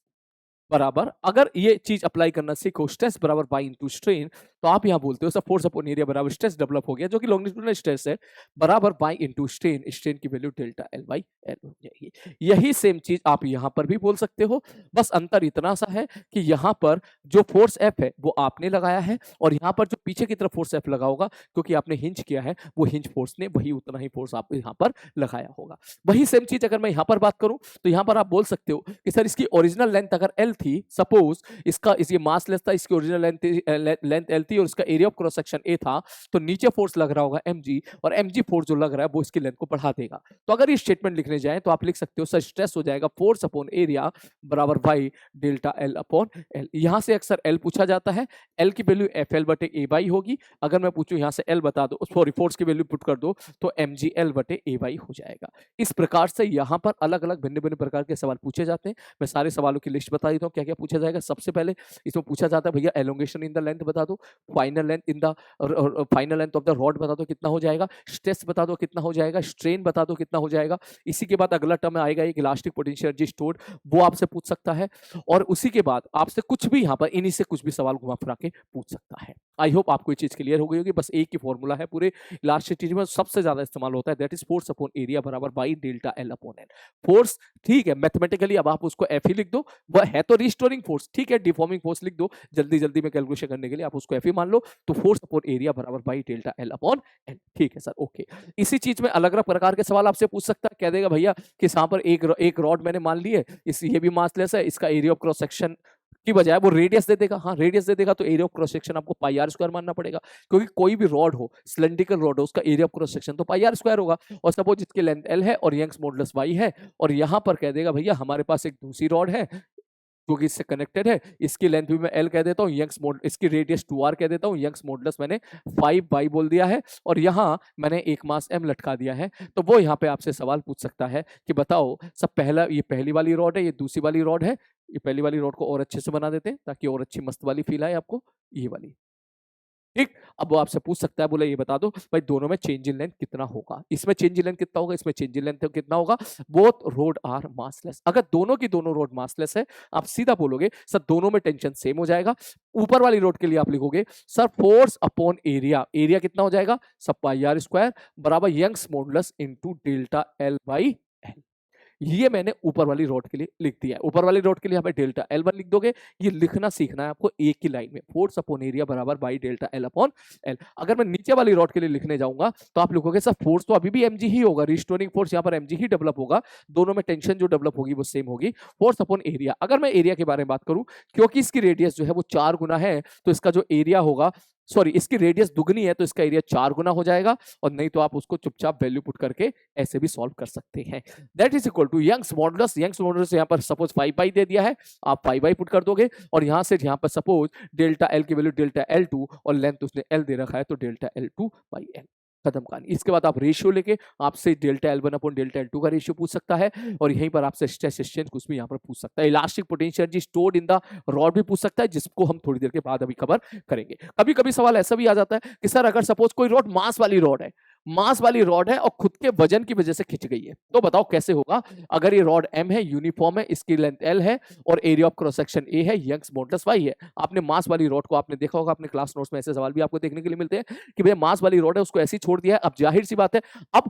बराबर, अगर ये चीज अप्लाई करना सीखो, स्ट्रेस बराबर बाई इंटू स्ट्रेन, तो आप यहां बोलते हो सर फोर्स अपॉन एरिया बराबर स्ट्रेस डेवलप हो गया जो कि लॉन्गिट्यूडिनल स्ट्रेस है, बराबर बाई इंटू स्ट्रेन, स्ट्रेन की value delta L by L हो जाएगी। यही सेम चीज आप यहां पर भी बोल सकते हो, बस अंतर इतना सा है कि यहां पर जो फोर्स F है वो आपने लगाया है, और यहां पर जो पीछे की तरफ फोर्स F लगा होगा क्योंकि आपने हिंज किया है, वो हिंज फोर्स ने वही उतना ही फोर्स आप यहां पर लगाया होगा। वही सेम चीज अगर मैं यहां पर बात करूं तो यहां पर आप बोल सकते हो कि सर इसकी ओरिजिनल लेंथ अगर L थी, सपोज इसका ये मास लेस था, इसकी ओरिजिनल लेंथ L थी और इसका area of cross section A था, तो नीचे फोर्स लग रहा होगा mg, और mg फोर्स जो लग रहा है वो इसकी लेंथ को बढ़ा देगा। तो अगर ये स्टेटमेंट लिखने जाए तो आप लिख सकते हो सर स्ट्रेस हो जाएगा फोर्स अपॉन एरिया बराबर y delta L upon L। यहां से अक्सर L पूछा जाता है, L की वैल्यू FL बटे A बाई होगी। अगर मैं पूछूं यहां से L बता दो, सॉरी फोर्स की वैल्यू पुट कर दो, तो mg L बटे A बाई हो जाएगा। इस प्रकार से यहां पर अलग अलग भिन्न भिन्न प्रकार के सवाल पूछे जाते हैं। मैं सारे सवालों की लिस्ट बता देता हूं क्या क्या पूछा जाएगा। सबसे पहले इसमें पूछा जाता है भैया एलोंगेशन इन द लेंथ बता दो, final length in the final length of the rod बता दो कितना हो जाएगा, स्ट्रेस बता दो कितना हो जाएगा, स्ट्रेन बता दो कितना हो जाएगा। इसी के बाद अगला टर्म आएगा एक इलास्टिक पोटेंशियल एनर्जी स्टोर्ड, वो आपसे पूछ सकता है। और उसी के बाद आपसे कुछ भी यहाँ पर इन्हीं से कुछ भी सवाल घुमा फिरा के पूछ सकता है। आई होप आपको ये चीज क्लियर हो गई होगी। बस एक ही फॉर्मूला है पूरे इलास्टिसिटी में, सबसे ज्यादा इस्तेमाल होता है, that is force upon area बराबर by delta L upon L। Force ठीक है मैथमेटिकली अब आप उसको F ही लिख दो, वह है तो रिस्टोरिंग फोर्स, ठीक है डिफॉर्मिंग फोर्स लिख दो जल्दी जल्दी में कैलकुलेशन करने के लिए, आप उसको F ही मान लो। तो फोर्स अपॉन एरिया बराबर by delta L upon L। ठीक है सर, ओके। इसी चीज में अलग अलग प्रकार के सवाल आपसे पूछ सकता है, कह देगा भैया कि यहाँ पर एक रॉड मैंने मान ली है, इस ये भी मासलेस है, इसका एरिया ऑफ क्रॉस सेक्शन की बजाय वो रेडियस दे देगा। हाँ रेडियस दे देगा तो एरिया ऑफ क्रॉस सेक्शन आपको पाई आर स्क्वायर मानना पड़ेगा, क्योंकि कोई भी रॉड हो, सिलेंड्रिकल रॉड हो, उसका एरिया ऑफ क्रॉस सेक्शन तो पाई आर स्क्वायर होगा। और सपोज इसकी लेंथ L है और यंग्स मॉडुलस Y है, और यहां पर कह देगा भैया हमारे पास एक दूसरी रॉड है क्योंकि इससे कनेक्टेड है, इसकी लेंथ भी मैं L कह देता हूँ, यंग्स मॉड इसकी रेडियस 2r कह देता हूँ, यंग्स मॉडुलस मैंने 5y बोल दिया है, और यहाँ मैंने एक मास m लटका दिया है। तो वो यहाँ पे आपसे सवाल पूछ सकता है कि बताओ सब पहला ये पहली वाली रॉड है, ये दूसरी वाली रॉड है, ये पहली वाली रॉड को और अच्छे से बना देते हैं ताकि और अच्छी मस्त वाली फील आए आपको, ये वाली। ठीक, अब वो आपसे पूछ सकता है, बोले ये बता दो भाई दोनों में चेंज इन लेंथ कितना होगा, इसमें चेंज इन लेंथ कितना होगा, इसमें चेंज इन लेंथ कितना होगा। Both rod are massless. अगर दोनों की दोनों रोड मासलेस है, आप सीधा बोलोगे सर दोनों में टेंशन सेम हो जाएगा। ऊपर वाली रोड के लिए आप लिखोगे sir force upon area, area कितना हो जाएगा, सब पाई आर स्क्वायर बराबर Young's modulus into delta L by L। ये मैंने ऊपर वाली रॉड के लिए लिख दिया है। ऊपर वाली रॉड के लिए हमें डेल्टा L1 लिख दोगे। ये लिखना सीखना है आपको एक ही लाइन में, फोर्स अपॉन एरिया बराबर by delta L upon L। अगर मैं नीचे वाली रॉड के लिए लिखने जाऊंगा तो आप लिखोगे सर फोर्स तो अभी भी mg ही होगा, रिस्टोरिंग फोर्स यहाँ पर mg ही डेवलप होगा, दोनों में टेंशन जो डेवलप होगी वो सेम होगी, फोर्स अपॉन एरिया। अगर मैं एरिया के बारे में बात करूं, क्योंकि इसकी रेडियस जो है वो 4 गुना है, तो इसका जो एरिया होगा, सॉरी इसकी रेडियस दुगनी है तो इसका एरिया 4 गुना हो जाएगा, और नहीं तो आप उसको चुपचाप वैल्यू पुट करके ऐसे भी सॉल्व कर सकते हैं। That is equal to Young's modulus, Young's modulus यहाँ पर सपोज 5 दे दिया है, आप 5 पुट कर दोगे, और यहाँ से यहाँ पर सपोज डेल्टा L की वैल्यू डेल्टा L2 और लेंथ उसने L दे रखा है तो डेल्टा L2 बाई L, खत्म कहानी। इसके बाद आप रेशियो लेके आपसे delta L1 upon delta L2 का रेशियो पूछ सकता है, और यहीं पर आपसे स्ट्रेस स्ट्रेन कुछ भी यहाँ पर पूछ सकता है। Elastic potential energy stored in the rod भी पूछ सकता है, जिसको हम थोड़ी देर के बाद अभी कवर करेंगे। कभी कभी सवाल ऐसा भी आ जाता है कि सर अगर सपोज कोई रॉड मास वाली रॉड है, मास वाली रॉड है और खुद के वजन की वजह से खिंच गई है। तो बताओ कैसे होगा? अगर ये रॉड M है, यूनिफॉर्म है, इसकी लेंथ L है और area of cross section A है, यंग्स मॉडुलस Y है। आपने मास वाली रॉड को आपने देखा होगा अपने क्लास नोट्स में, ऐसे सवाल भी आपको देखने के लिए मिलते हैं कि भैया मास वाली रॉड है, उसको ऐसे ही छोड़ दिया है। अब जाहिर सी बात है, अब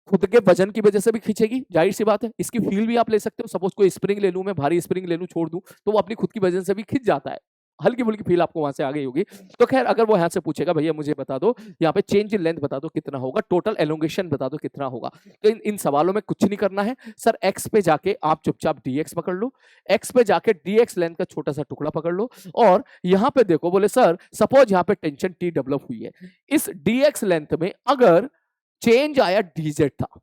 खुद के वजन की वजह से भी खींचेगी, जाहिर सी बात है। इसकी फील भी आप ले सकते हो, सपोज कोई स्प्रिंग ले लूं मैं, भारी स्प्रिंग ले लूं, छोड़ दूं, तो वो अपनी खुद की वजन से भी खिंच जाता है। हल्की फुल्की फील आपको वहां से आ गई होगी। तो खैर, अगर वो यहाँ से पूछेगा भैया मुझे बता दो, यहाँ पे चेंज इन लेंथ बता दो कितना होगा, टोटल एलोंगेशन बता दो कितना होगा, तो इन सवालों में कुछ नहीं करना है सर। एक्स पे जाके आप चुपचाप dx पकड़ लो, एक्स पे जाके dx लेंथ का छोटा सा टुकड़ा पकड़ लो, और यहाँ पे देखो, बोले सर सपोज यहाँ पे टेंशन T डेवलप हुई है, इस dx लेंथ में अगर चेंज आया dz था,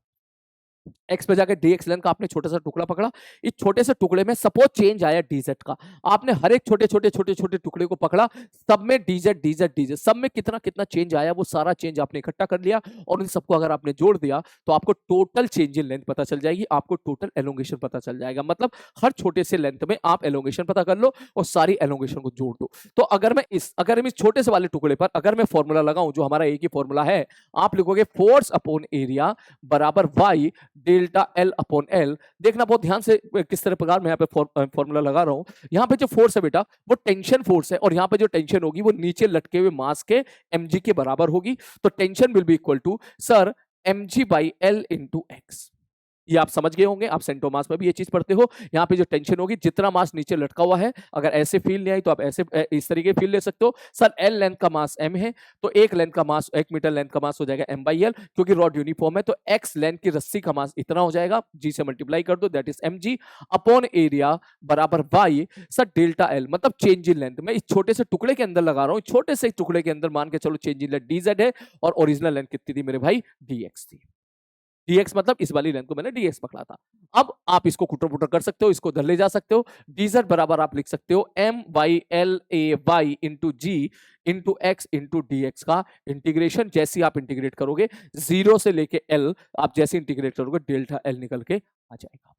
एक्स पे जाके dx लेंथ का आपने छोटा सा टुकड़ा पकड़ा, इस छोटे से टुकड़े में सपोज चेंज आया dz का, आपने हर एक छोटे छोटे छोटे छोटे टुकड़े को पकड़ा, सब में dz dz dz, सब में कितना कितना चेंज आया, वो सारा चेंज आपने इकट्ठा कर लिया और इन सबको अगर आपने जोड़ दिया तो आपको टोटल चेंज इन लेंथ पता चल जाएगी, आपको टोटल एलोंगेशन पता चल जाएगा। मतलब हर छोटे से लेंथ में आप एलोंगेशन पता कर लो और सारी एलोंगेशन को जोड़ दो। तो अगर मैं इस छोटे से वाले टुकड़े पर अगर मैं फॉर्मूला लगाऊं, जो हमारा एक ही फॉर्मूला है, आप लिखोगे फोर्स अपॉन एरिया बराबर y delta L upon L। देखना बहुत ध्यान से किस तरह प्रकार मैं यहाँ पे फॉर्मूला लगा रहा हूं। यहाँ पे जो फोर्स है बेटा, वो टेंशन फोर्स है, और यहाँ पे जो टेंशन होगी वो नीचे लटके हुए मास के mg के बराबर होगी। तो tension will be equal to sir mg by L into x. ये आप समझ गए होंगे, आप सेंटर मास में भी ये चीज पढ़ते हो। यहाँ पे जो टेंशन होगी, जितना मास नीचे लटका हुआ है, अगर ऐसे फील नहीं आई तो आप ऐसे इस तरीके फील ले सकते हो। सर एल लेंथ का मास m है, तो एक लेंथ का मास, 1 मीटर लेंथ का मास हो जाएगा m बाई एल, क्योंकि रॉड यूनिफॉर्म है। तो x लेंथ की रस्सी का मास इतना हो जाएगा, g से मल्टीप्लाई कर दो, that is mg upon area बराबर y सर डेल्टा l, मतलब चेंज इन लेंथ। मैं इस छोटे से टुकड़े के अंदर लगा रहा हूँ, छोटे से टुकड़े के अंदर मान के चलो चेंज इन लेंथ dz है, और ओरिजिनल लेंथ कितनी थी मेरे भाई, dx थी। dx मतलब इस वाली लेंथ को मैंने dx पकड़ा था। अब आप इसको कुटर पुटर कर सकते हो, इसको उधर ले जा सकते हो। dz बराबर आप लिख सकते हो m by L A Y into g into x into dx का इंटीग्रेशन। जैसे आप इंटीग्रेट करोगे 0 से लेके l, आप जैसे इंटीग्रेट करोगे डेल्टा l निकल के आ जाएगा।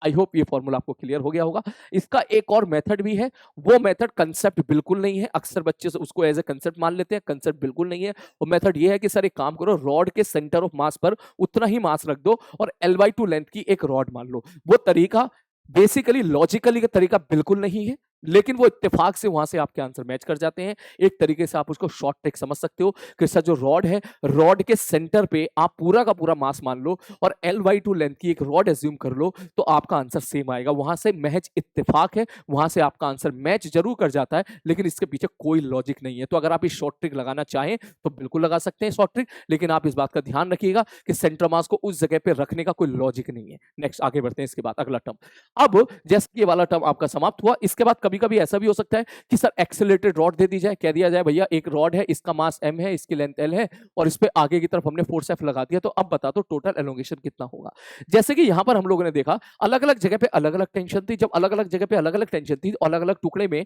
आई होप ये फॉर्मूला आपको क्लियर हो गया होगा। इसका एक और मेथड भी है, वो मेथड कंसेप्ट बिल्कुल नहीं है, अक्सर बच्चे उसको एज ए कंसेप्ट मान लेते हैं, कंसेप्ट बिल्कुल नहीं है। वो मेथड ये है कि सर एक काम करो, रॉड के सेंटर ऑफ मास पर उतना ही मास रख दो और L/2 लेंथ की एक रॉड मान लो। वो तरीका बेसिकली लॉजिकली का तरीका बिल्कुल नहीं है, लेकिन वो इत्तेफाक से वहां से आपके आंसर मैच कर जाते हैं। एक तरीके से आप उसको शॉर्ट ट्रिक समझ सकते हो कि सर जो रॉड है, रॉड के सेंटर पे आप पूरा का पूरा मास मान लो और L/2 लेंथ की एक रॉड एज्यूम कर लो, तो आपका आंसर सेम आएगा। वहां से महज इत्तेफाक है, वहां से आपका आंसर मैच जरूर कर जाता है, लेकिन इसके पीछे कोई लॉजिक नहीं है। तो अगर आप इस शॉर्ट ट्रिक लगाना चाहें तो बिल्कुल लगा सकते हैं शॉर्ट ट्रिक, लेकिन आप इस बात का ध्यान रखिएगा कि सेंटर मास को उस जगह पे रखने का कोई लॉजिक नहीं है। नेक्स्ट आगे बढ़ते हैं, इसके बाद अगला टर्म। अब जैसे ये वाला टर्म आपका समाप्त हुआ, इसके बाद कभी कभी ऐसा भी हो सकता है कि सर एक्सेलरेटेड रॉड दे दी जाए, कह दिया जाए भैया एक रॉड है, इसका मास m है, इसकी लेंथ l है, और इस पे आगे की तरफ हमने फोर्स f लगा दिया, तो अब बता दो टोटल एलोंगेशन कितना होगा। जैसे कि यहां पर हम लोगों ने देखा अलग अलग जगह पे अलग अलग टेंशन थी, जब अलग अलग जगह पे अलग अलग टेंशन थी, अलग अलग टुकड़े में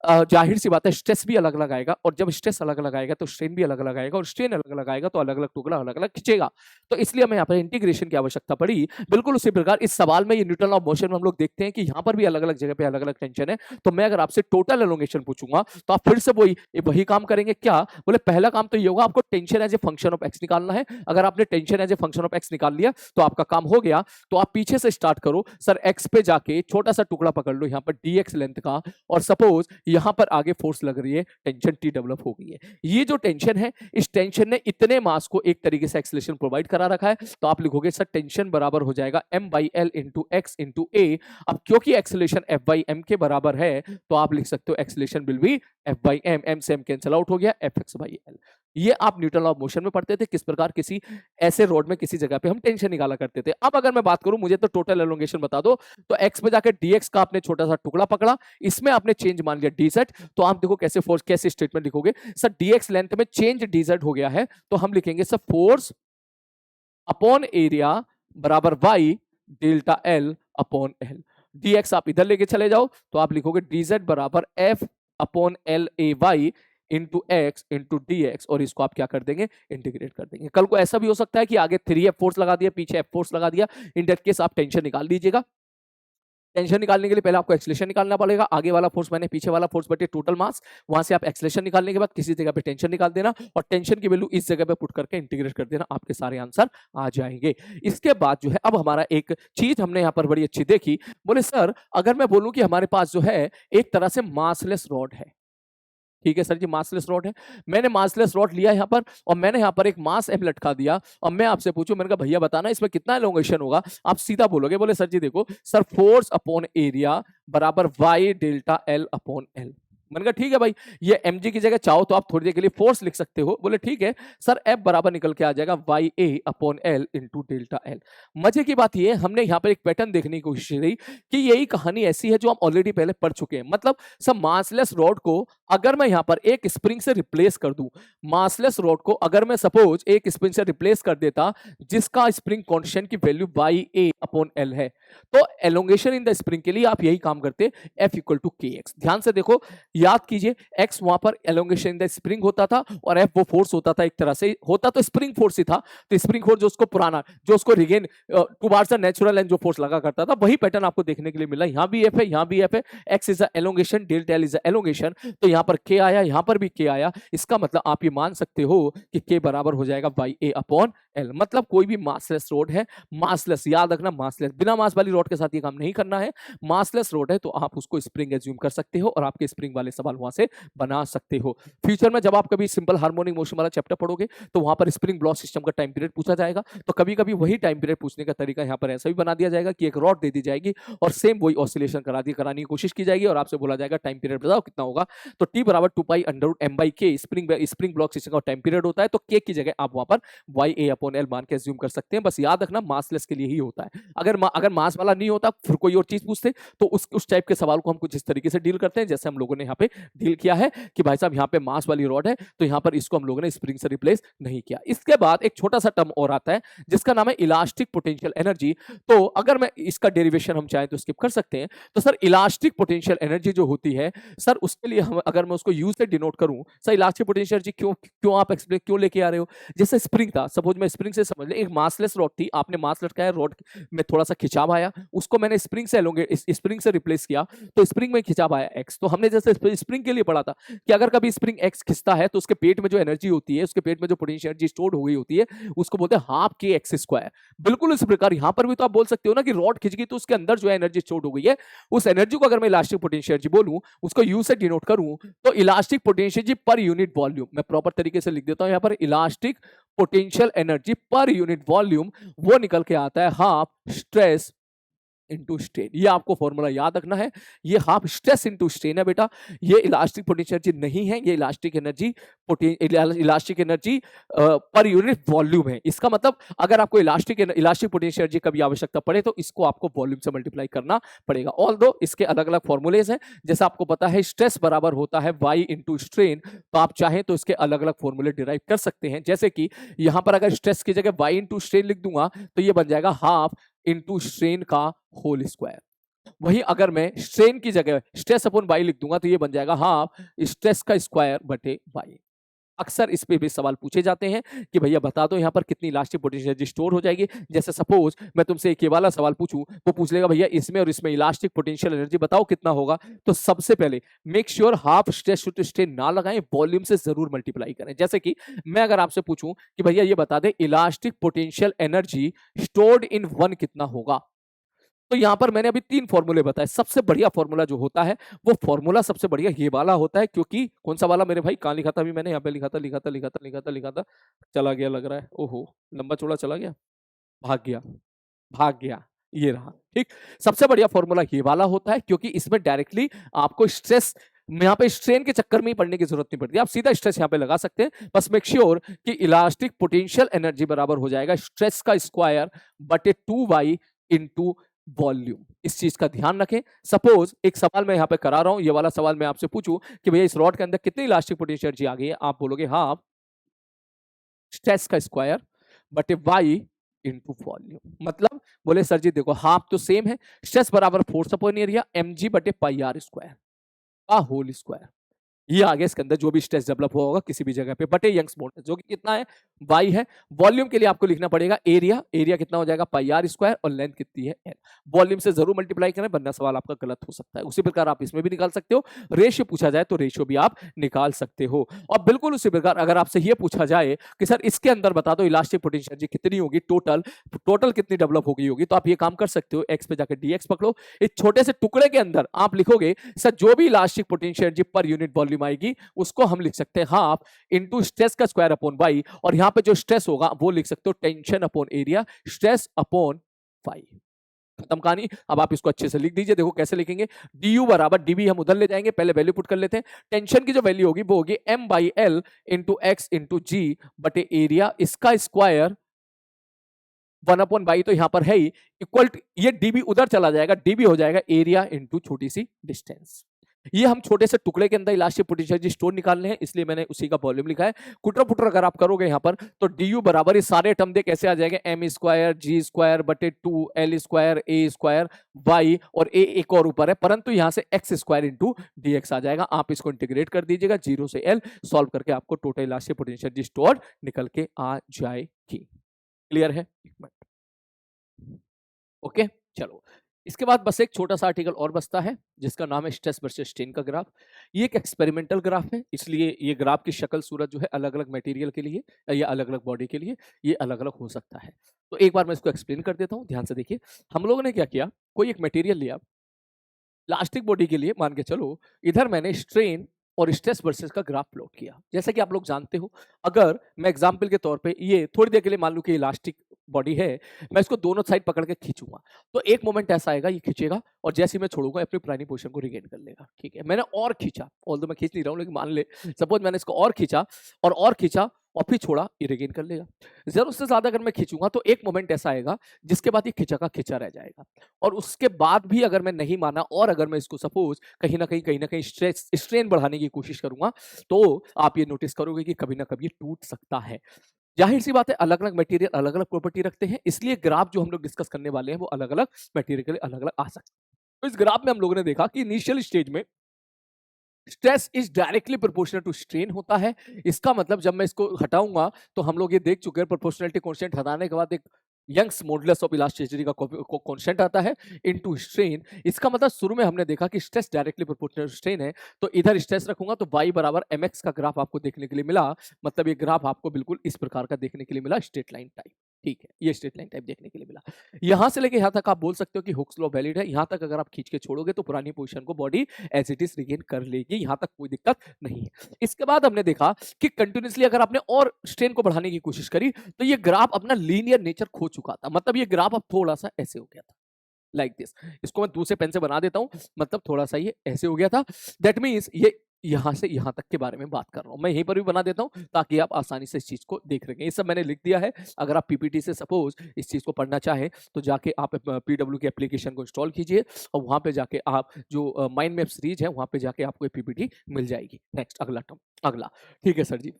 जाहिर सी बात है स्ट्रेस भी अलग अलग आएगा, और जब स्ट्रेस अलग अलग आएगा तो स्ट्रेन भी अलग अलग आएगा, और स्ट्रेन अलग अलग आएगा तो अलग अलग टुकड़ा अलग अलग खींचेगा। तो इसलिए हमें यहाँ पर इंटीग्रेशन की आवश्यकता पड़ी। बिल्कुल उसी प्रकार इस सवाल में ये न्यूटन ऑफ मोशन में हम लोग देखते हैं कि यहाँ पर भी अलग अलग जगह पे अलग अलग टेंशन है। तो मैं अगर आपसे टोटल एलोंगेशन पूछूंगा तो आप फिर से वही काम करेंगे क्या? बोले पहला काम तो ये होगा, आपको tension as a function of x निकालना है। अगर आपने tension as a function of x निकाल लिया तो आपका काम हो गया। तो आप पीछे से स्टार्ट करो, सर एक्स पे जाके छोटा सा टुकड़ा पकड़ लो यहाँ पर dx लेंथ का, और सपोज यहाँ पर आगे फोर्स लग रही है, टेंशन T डेवलप हो गई है। ये जो टेंशन है, इस टेंशन ने इतने मास को एक तरीके से एक्सेलरेशन प्रोवाइड करा रखा है। तो आप लिखोगे सर टेंशन बराबर हो जाएगा m by L into x into A. अब क्योंकि एक्सेलरेशन f बाई m के बराबर है, तो आप लिख सकते हो acceleration will be f by m, m से m कैंसिल आउट हो गया, fx बाई l। ये आप न्यूटन लॉ ऑफ मोशन में पढ़ते थे, किस प्रकार किसी ऐसे रोड में किसी जगह पे हम टेंशन निकाला करते थे। अब अगर मैं बात करूं, मुझे तो टोटल एलोंगेशन बता दो, तो x पे जाकर dx का आपने छोटा सा टुकड़ा पकड़ा, इसमें आपने चेंज मान लिया dz। तो आप देखो कैसे फोर्स, कैसे स्टेटमेंट लिखोगे, सर dx लेंथ में चेंज dz हो गया है, तो हम लिखेंगे सर फोर्स अपॉन एरिया बराबर y delta l upon l। dx आप इधर लेके चले जाओ तो आप लिखोगे dz बराबर f upon l A Y into x into D X, और इसको आप क्या कर देंगे, इंटीग्रेट कर देंगे। कल को ऐसा भी हो सकता है कि आगे 3f फोर्स लगा दिया, पीछे f फोर्स लगा दिया, इन दैट केस आप टेंशन निकाल लीजिएगा। टेंशन निकालने के लिए पहले आपको एक्सेलरेशन निकालना पड़ेगा, आगे वाला फोर्स माइनस पीछे वाला फोर्स बटे टोटल मास, वहां से आप एक्सेलरेशन निकालने के बाद किसी जगह पे टेंशन निकाल देना और टेंशन की वैल्यू इस जगह पे पुट करके इंटीग्रेट कर देना, आपके सारे आंसर आ जाएंगे। इसके बाद जो है अब हमारा एक चीज हमने यहाँ पर बड़ी अच्छी देखी, बोले सर अगर मैं बोलूं कि हमारे पास जो है एक तरह से मासलेस रॉड है, ठीक है सर जी मासलेस रॉड है, मैंने मासलेस रॉड लिया यहाँ पर और मैंने यहाँ पर एक मास एम लटका दिया और मैं आपसे पूछूं, मैंने कहा भैया बताना इसमें कितना एलोंगेशन होगा, आप सीधा बोलोगे, बोले सर जी देखो सर फोर्स अपॉन एरिया बराबर Y delta L upon L. मैंने कहा ठीक है भाई, ये mg की जगह चाहो तो आप थोड़ी देर के लिए फोर्स लिख सकते हो, बोले ठीक है सर F बराबर निकल के आ जाएगा Y A upon L into delta L. मजे की बात ये हमने यहाँ पर एक पैटर्न देखने की कोशिश की कि यही कहानी ऐसी है जो हम ऑलरेडी पहले पढ़ चुके हैं, मतलब सब मासलेस रॉड को अगर मैं यहाँ पर एक स्प्रिंग से रिप्लेस कर दूं, मासलेस रॉड को अगर मैं सपोज एक स्प्रिंग से रिप्लेस कर देता जिसका स्प्रिंग कांस्टेंट की value by A upon L है, तो एलोंगेशन इन द स्प्रिंग के लिए आप यही काम करते F इक्वल टू के एक्स। ध्यान से देखो, याद कीजिए x वहां पर एलोंगेशन इन द स्प्रिंग होता था और F वो फोर्स होता था, एक तरह से होता तो स्प्रिंग फोर्स ही था, तो स्प्रिंग फोर्स जो उसको पुराना जो उसको regain towards the natural and जो फोर्स लगा करता था, वही पैटर्न आपको देखने के लिए मिला। यहां भी F है, यहां भी F है, x is a elongation, delta L is a elongation, तो यहां पर k आया, यहां पर भी k आया, इसका मतलब आप ये मान सकते हो कि k बराबर हो जाएगा बाई ए अपॉन एल। मतलब कोई भी मासलेस रोड है, मासलेस याद रखना, मासलेस बिना मास वाली रोड के साथ ये काम नहीं करना है, मासलेस रोड है तो आप उसको स्प्रिंग एज्यूम कर सकते हो और आपके स्प्रिंग वाले सवाल वहां से बना सकते हो। फ्यूचर में जब आप कभी सिंपल हार्मोनिक मोशन वाला चैप्टर पढ़ोगे तो वहां पर स्प्रिंग ब्लॉक सिस्टम का टाइम पीरियड पूछा जाएगा, तो कभी कभी वही टाइम पीरियड पूछने का तरीका यहाँ पर ऐसा भी बना दिया जाएगा कि एक रॉड दे दी जाएगी और सेम वही ऑसिलेशन कराने की कोशिश की जाएगी और आपसे बोला जाएगा टाइम पीरियड बताओ कितना होगा, तो टी बराबर 2 pi under root M by K spring block system का टाइम पीरियड होता है, तो के की जगह आप वहां पर वाई ए अपॉन एल मान के एज्यूम कर सकते हैं। बस याद रखना मासलेस के लिए ही होता है, अगर मास वाला नहीं होता फिर कोई और चीज पूछते तो उस टाइप के सवाल को हम कुछ इस तरीके से डील करते हैं जैसे हम लोगों ने यहाँ पे डील किया है कि भाई साहब यहाँ पे मास वाली रॉड है तो यहाँ पर इसको हम लोगों ने स्प्रिंग से रिप्लेस नहीं किया। इसके बाद एक छोटा सा टर्म और आता है जिसका नाम है इलास्टिक पोटेंशियल एनर्जी, तो अगर मैं इसका डेरिवेशन हम चाहें तो स्किप कर सकते हैं। तो सर इलास्टिक पोटेंशियल एनर्जी जो होती है सर उसके लिए हम अगर मैं उसको यू से डिनोट करूं, सर इलास्टिक पोटेंशियल एनर्जी क्यों आप एक्सप्लेन क्यों लेके आ रहे हो, जैसे स्प्रिंग था, सपोज मैं स्प्रिंग से समझ ले एक मासलेस रॉड थी, आपने मास लटकाया, रॉड में थोड़ा सा खिंचाव आया, उसको मैंने स्प्रिंग से रिप्लेस किया तो स्प्रिंग में खिंचाव आया एक्स, तो हमने जैसे स्प्रिंग के लिए पढ़ा था कि अगर कभी स्प्रिंग एक्स खिंचता है तो उसके पेट में जो एनर्जी होती है, उसके पेट में जो पोटेंशियल एनर्जी स्टोर हो गई होती है उसको बोलते हैं हाफ के एक्स स्क्वायर। बिल्कुल इस प्रकार यहां पर भी तो आप बोल सकते हो ना कि रॉड खिंच गई तो उसके अंदर जो है एनर्जी स्टोर हो गई है, उस एनर्जी को अगर मैं इलास्टिक पोटेंशियल एनर्जी बोलूं, उसको यू से डिनोट करूं तो elastic potential energy per unit volume, मैं प्रॉपर तरीके से लिख देता हूं यहां पर elastic potential energy per unit volume, वो निकल के आता है हाफ स्ट्रेस इंटू स्ट्रेन। ये आपको फॉर्मूला याद रखना है, ये हाफ स्ट्रेस इंटू स्ट्रेन है बेटा, ये इलास्टिक पोटेंशियल एनर्जी नहीं है, ये elastic energy per unit volume है। इसका मतलब अगर आपको इलास्टिक पोटेंशियल एनर्जी कभी आवश्यकता पड़े तो इसको आपको वॉल्यूम से मल्टीप्लाई करना पड़ेगा। ऑल्दो इसके अलग अलग फॉर्मूलेज हैं, जैसा आपको पता है स्ट्रेस बराबर होता है वाई इंटू स्ट्रेन, तो आप चाहें तो इसके अलग अलग फॉर्मूले डिराइव कर सकते हैं, जैसे कि यहां पर अगर स्ट्रेस की जगह वाई इंटू स्ट्रेन लिख दूंगा तो ये बन जाएगा हाफ इंटू स्ट्रेन का होल स्क्वायर। वहीं अगर मैं स्ट्रेन की जगह स्ट्रेस अपॉन बाई लिख दूंगा तो ये बन जाएगा हाफ स्ट्रेस का स्क्वायर बटे बाई। अक्सर इस पे भी सवाल पूछे जाते हैं कि भैया बता दो यहाँ पर कितनी इलास्टिक पोटेंशियल एनर्जी स्टोर हो जाएगी। जैसे सपोज मैं तुमसे एक ये वाला सवाल पूछूं, वो पूछ लेगा भैया इसमें और इसमें इलास्टिक पोटेंशियल एनर्जी बताओ कितना होगा, तो सबसे पहले make sure half stress to strain ना लगाएं, वॉल्यूम से जरूर मल्टीप्लाई करें। जैसे कि मैं अगर आपसे पूछूं कि भैया ये बता दे elastic potential energy stored in one कितना होगा, तो यहां पर मैंने अभी 3 फॉर्मूले बताए। सबसे बढ़िया फॉर्मूला जो होता है वो फॉर्मूला सबसे बढ़िया ये वाला होता है, क्योंकि कौन सा वाला मेरे भाई, कहां लिखा था अभी मैंने, यहाँ पे लिखा था, चला गया लग रहा है, ओहो लंबा चौड़ा चला गया, भाग गया, ये रहा। ठीक, सबसे बढ़िया फॉर्मूला ये वाला होता है क्योंकि इसमें डायरेक्टली आपको स्ट्रेस यहाँ पे स्ट्रेन के चक्कर में ही पढ़ने की जरूरत नहीं पड़ती, आप सीधा स्ट्रेस यहाँ पे लगा सकते हैं। बस मेक श्योर कि इलास्टिक पोटेंशियल एनर्जी बराबर हो जाएगा स्ट्रेस का स्क्वायर बटे 2y इंटू वॉल्यूम। इस चीज का ध्यान रखें। सपोज एक सवाल मैं यहाँ पे करा रहा हूं, ये वाला सवाल मैं आपसे पूछूं कि भैया इस रॉड के अंदर कितनी इलास्टिक पोटेंशियल एनर्जी आ गई है, आप बोलोगे हाफ स्ट्रेस का स्क्वायर बटे वाई इंटू वॉल्यूम। मतलब बोले सर जी देखो हाफ तो सेम है, स्ट्रेस बराबर फोर्स अपॉन एरिया mg बटे पाई आर स्क्वायर का होल स्क्वायर। ये आ गया, इसके अंदर जो भी स्ट्रेस डेवलप हुआ होगा किसी भी जगह पे बटे यंग्स मॉडुलस, जो कि कितना है, y है। वॉल्यूम के लिए आपको लिखना पड़ेगा एरिया, एरिया कितना हो जाएगा पाई आर स्क्वायर, और लेंथ कितनी है l। वॉल्यूम से जरूर मल्टीप्लाई करें वरना सवाल आपका गलत हो सकता है। उसी प्रकार आप इसमें भी निकाल सकते हो, रेशियो पूछा जाए तो रेशियो भी आप निकाल सकते हो। और बिल्कुल उसी प्रकार अगर आपसे ये पूछा जाए कि सर इसके अंदर बता दो इलास्टिक पोटेंशियल जी कितनी होगी, टोटल टोटल कितनी डेवलप होगी, तो आप ये काम कर सकते हो, x पे जाकर dx पकड़ो, इस छोटे से टुकड़े के अंदर आप लिखोगे सर जो भी इलास्टिक पोटेंशियल जी पर यूनिट वॉल्यूम आएगी उसको हम लिख सकते हैं हाफ इंटू स्ट्रेस का स्क्वायर अपॉन वाई, और यहां पे जो स्ट्रेस होगा वो लिख सकते हो tension upon area, stress upon Y. खत्म कहानी। अब आप इसको अच्छे से लिख दीजिए, देखो कैसे लिखेंगे, du बराबर dv हम उधर ले जाएंगे, पहले वैल्यू पुट कर लेते हैं। टेंशन की जो वैल्यू होगी वो होगी m by L into x into G बटे एरिया, इसका स्क्वायर 1/y तो यहां पर है ही, इक्वल टू ये db उधर चला जाएगा, db हो जाएगा एरिया इंटू छोटी सी डिस्टेंस। ये हम छोटे से टुकड़े के अंदर इलास्टिक पोटेंशियल जी स्टोर निकालने हैं, इसलिए मैंने उसी का वॉल्यूम लिखा है। कुटर पुटर अगर आप करोगे यहां पर तो du बराबर ये सारे टर्म दे कैसे आ जाएंगे, m स्क्वायर जी स्क्वायर बटे 2 l square a square y, और a एक और ऊपर है परंतु यहां से x स्क्वायर इंटू dx आ जाएगा। आप इसको इंटीग्रेट कर दीजिएगा 0 से l, सॉल्व करके आपको टोटल इलास्टिक पोटेंशियल जी स्टोर निकल के आ जाएगी। क्लियर है? एक मिनट, ओके चलो। इसके बाद बस एक छोटा सा आर्टिकल और बचता है जिसका नाम है स्ट्रेस वर्सेस स्ट्रेन का ग्राफ। ये एक एक्सपेरिमेंटल ग्राफ है, इसलिए ये ग्राफ की शक्ल सूरत जो है अलग अलग मटेरियल के लिए या अलग अलग बॉडी के लिए ये अलग अलग हो सकता है। तो एक बार मैं इसको एक्सप्लेन कर देता हूँ, ध्यान से देखिए। हम लोगों ने क्या किया, कोई एक मटेरियल लिया प्लास्टिक बॉडी के लिए, मान के चलो इधर मैंने स्ट्रेन और स्ट्रेस वर्सेस का ग्राफ प्लॉट किया। जैसा कि आप लोग जानते हो, अगर मैं एग्जांपल के तौर पे ये थोड़ी देर के लिए मान लूं कि इलास्टिक बॉडी है, मैं इसको दोनों साइड पकड़ के खींचूंगा तो एक मोमेंट ऐसा आएगा ये खींचेगा और जैसे ही मैं छोड़ूंगा अपनी पुरानी पोजीशन को रिगेन कर लेगा। ठीक है, मैंने और खींचा, ऑल्दो मैं खींच नहीं रहा हूं लेकिन मान ले सपोज मैंने इसको और खींचा और फिर छोड़ा, ये रिगेन कर लेगा। जरूरत से ज्यादा अगर मैं खींचूंगा तो एक मोमेंट ऐसा आएगा जिसके बाद ये खींचा का खींचा रह जाएगा, और उसके बाद भी अगर मैं नहीं माना और अगर मैं इसको सपोज कहीं ना कहीं स्ट्रेन बढ़ाने की कोशिश करूंगा तो आप ये नोटिस करोगे कि कभी ना कभी टूट सकता है। जाहिर सी बात है अलग अलग मटेरियल अलग अलग प्रॉपर्टी रखते हैं, इसलिए ग्राफ जो हम लोग डिस्कस करने वाले हैं वो अलग अलग मटेरियल के लिए अलग अलग आ सकते हैं। तो इस ग्राफ में हम लोगों ने देखा कि इनिशियल स्टेज में stress is directly proportional to strain होता है। इसका मतलब जब मैं इसको हटाऊंगा तो हम लोग ये देख चुके हैं प्रोपोर्शनलिटी कांस्टेंट हटाने के बाद एक यंग्स मॉडुलस ऑफ इलास्टिसिटी का कांस्टेंट आता है इनटू स्ट्रेन। इसका मतलब शुरू में हमने देखा कि stress directly proportional to strain है, तो इधर स्ट्रेस रखूंगा तो y बराबर mx का ग्राफ आपको देखने के लिए मिला। मतलब ये ग्राफ आपको बिल्कुल इस प्रकार का देखने के लिए मिला, स्ट्रेट लाइन टाइप। ठीक है, ये स्ट्रेट लाइन टाइप देखने के लिए मिला। यहां से लेके यहां तक आप बोल सकते हो कि हुक्स लॉ वैलिड है। यहां तक अगर आप खींच के छोड़ोगे तो पुरानी पोजीशन को body as it is regain कर लेगी, यहां तक कोई दिक्कत नहीं है। इसके बाद हमने देखा कि कंटिन्यूसली अगर आपने और स्ट्रेन को बढ़ाने की कोशिश करी तो ये ग्राफ अपना लीनियर नेचर खो चुका था। मतलब ये ग्राफ अब थोड़ा सा ऐसे हो गया था, लाइक दिस। इसको मैं दूसरे पेन से बना देता हूं, मतलब थोड़ा सा ये ऐसे हो गया था। दैट मीन्स ये यहां से यहां तक के बारे में बात कर रहा हूं, मैं यहीं पर भी बना देता हूं ताकि आप आसानी से इस चीज को देख रखें। ये सब मैंने लिख दिया है, अगर आप पीपीटी से सपोज इस चीज को पढ़ना चाहें तो जाके आप पीडब्ल्यू की एप्लीकेशन को इंस्टॉल कीजिए और वहां पे जाके आप जो माइंड मैप सीरीज है वहां पे जाके आपको पीपीटी मिल जाएगी। नेक्स्ट अगला टर्म, अगला। ठीक है सर जी।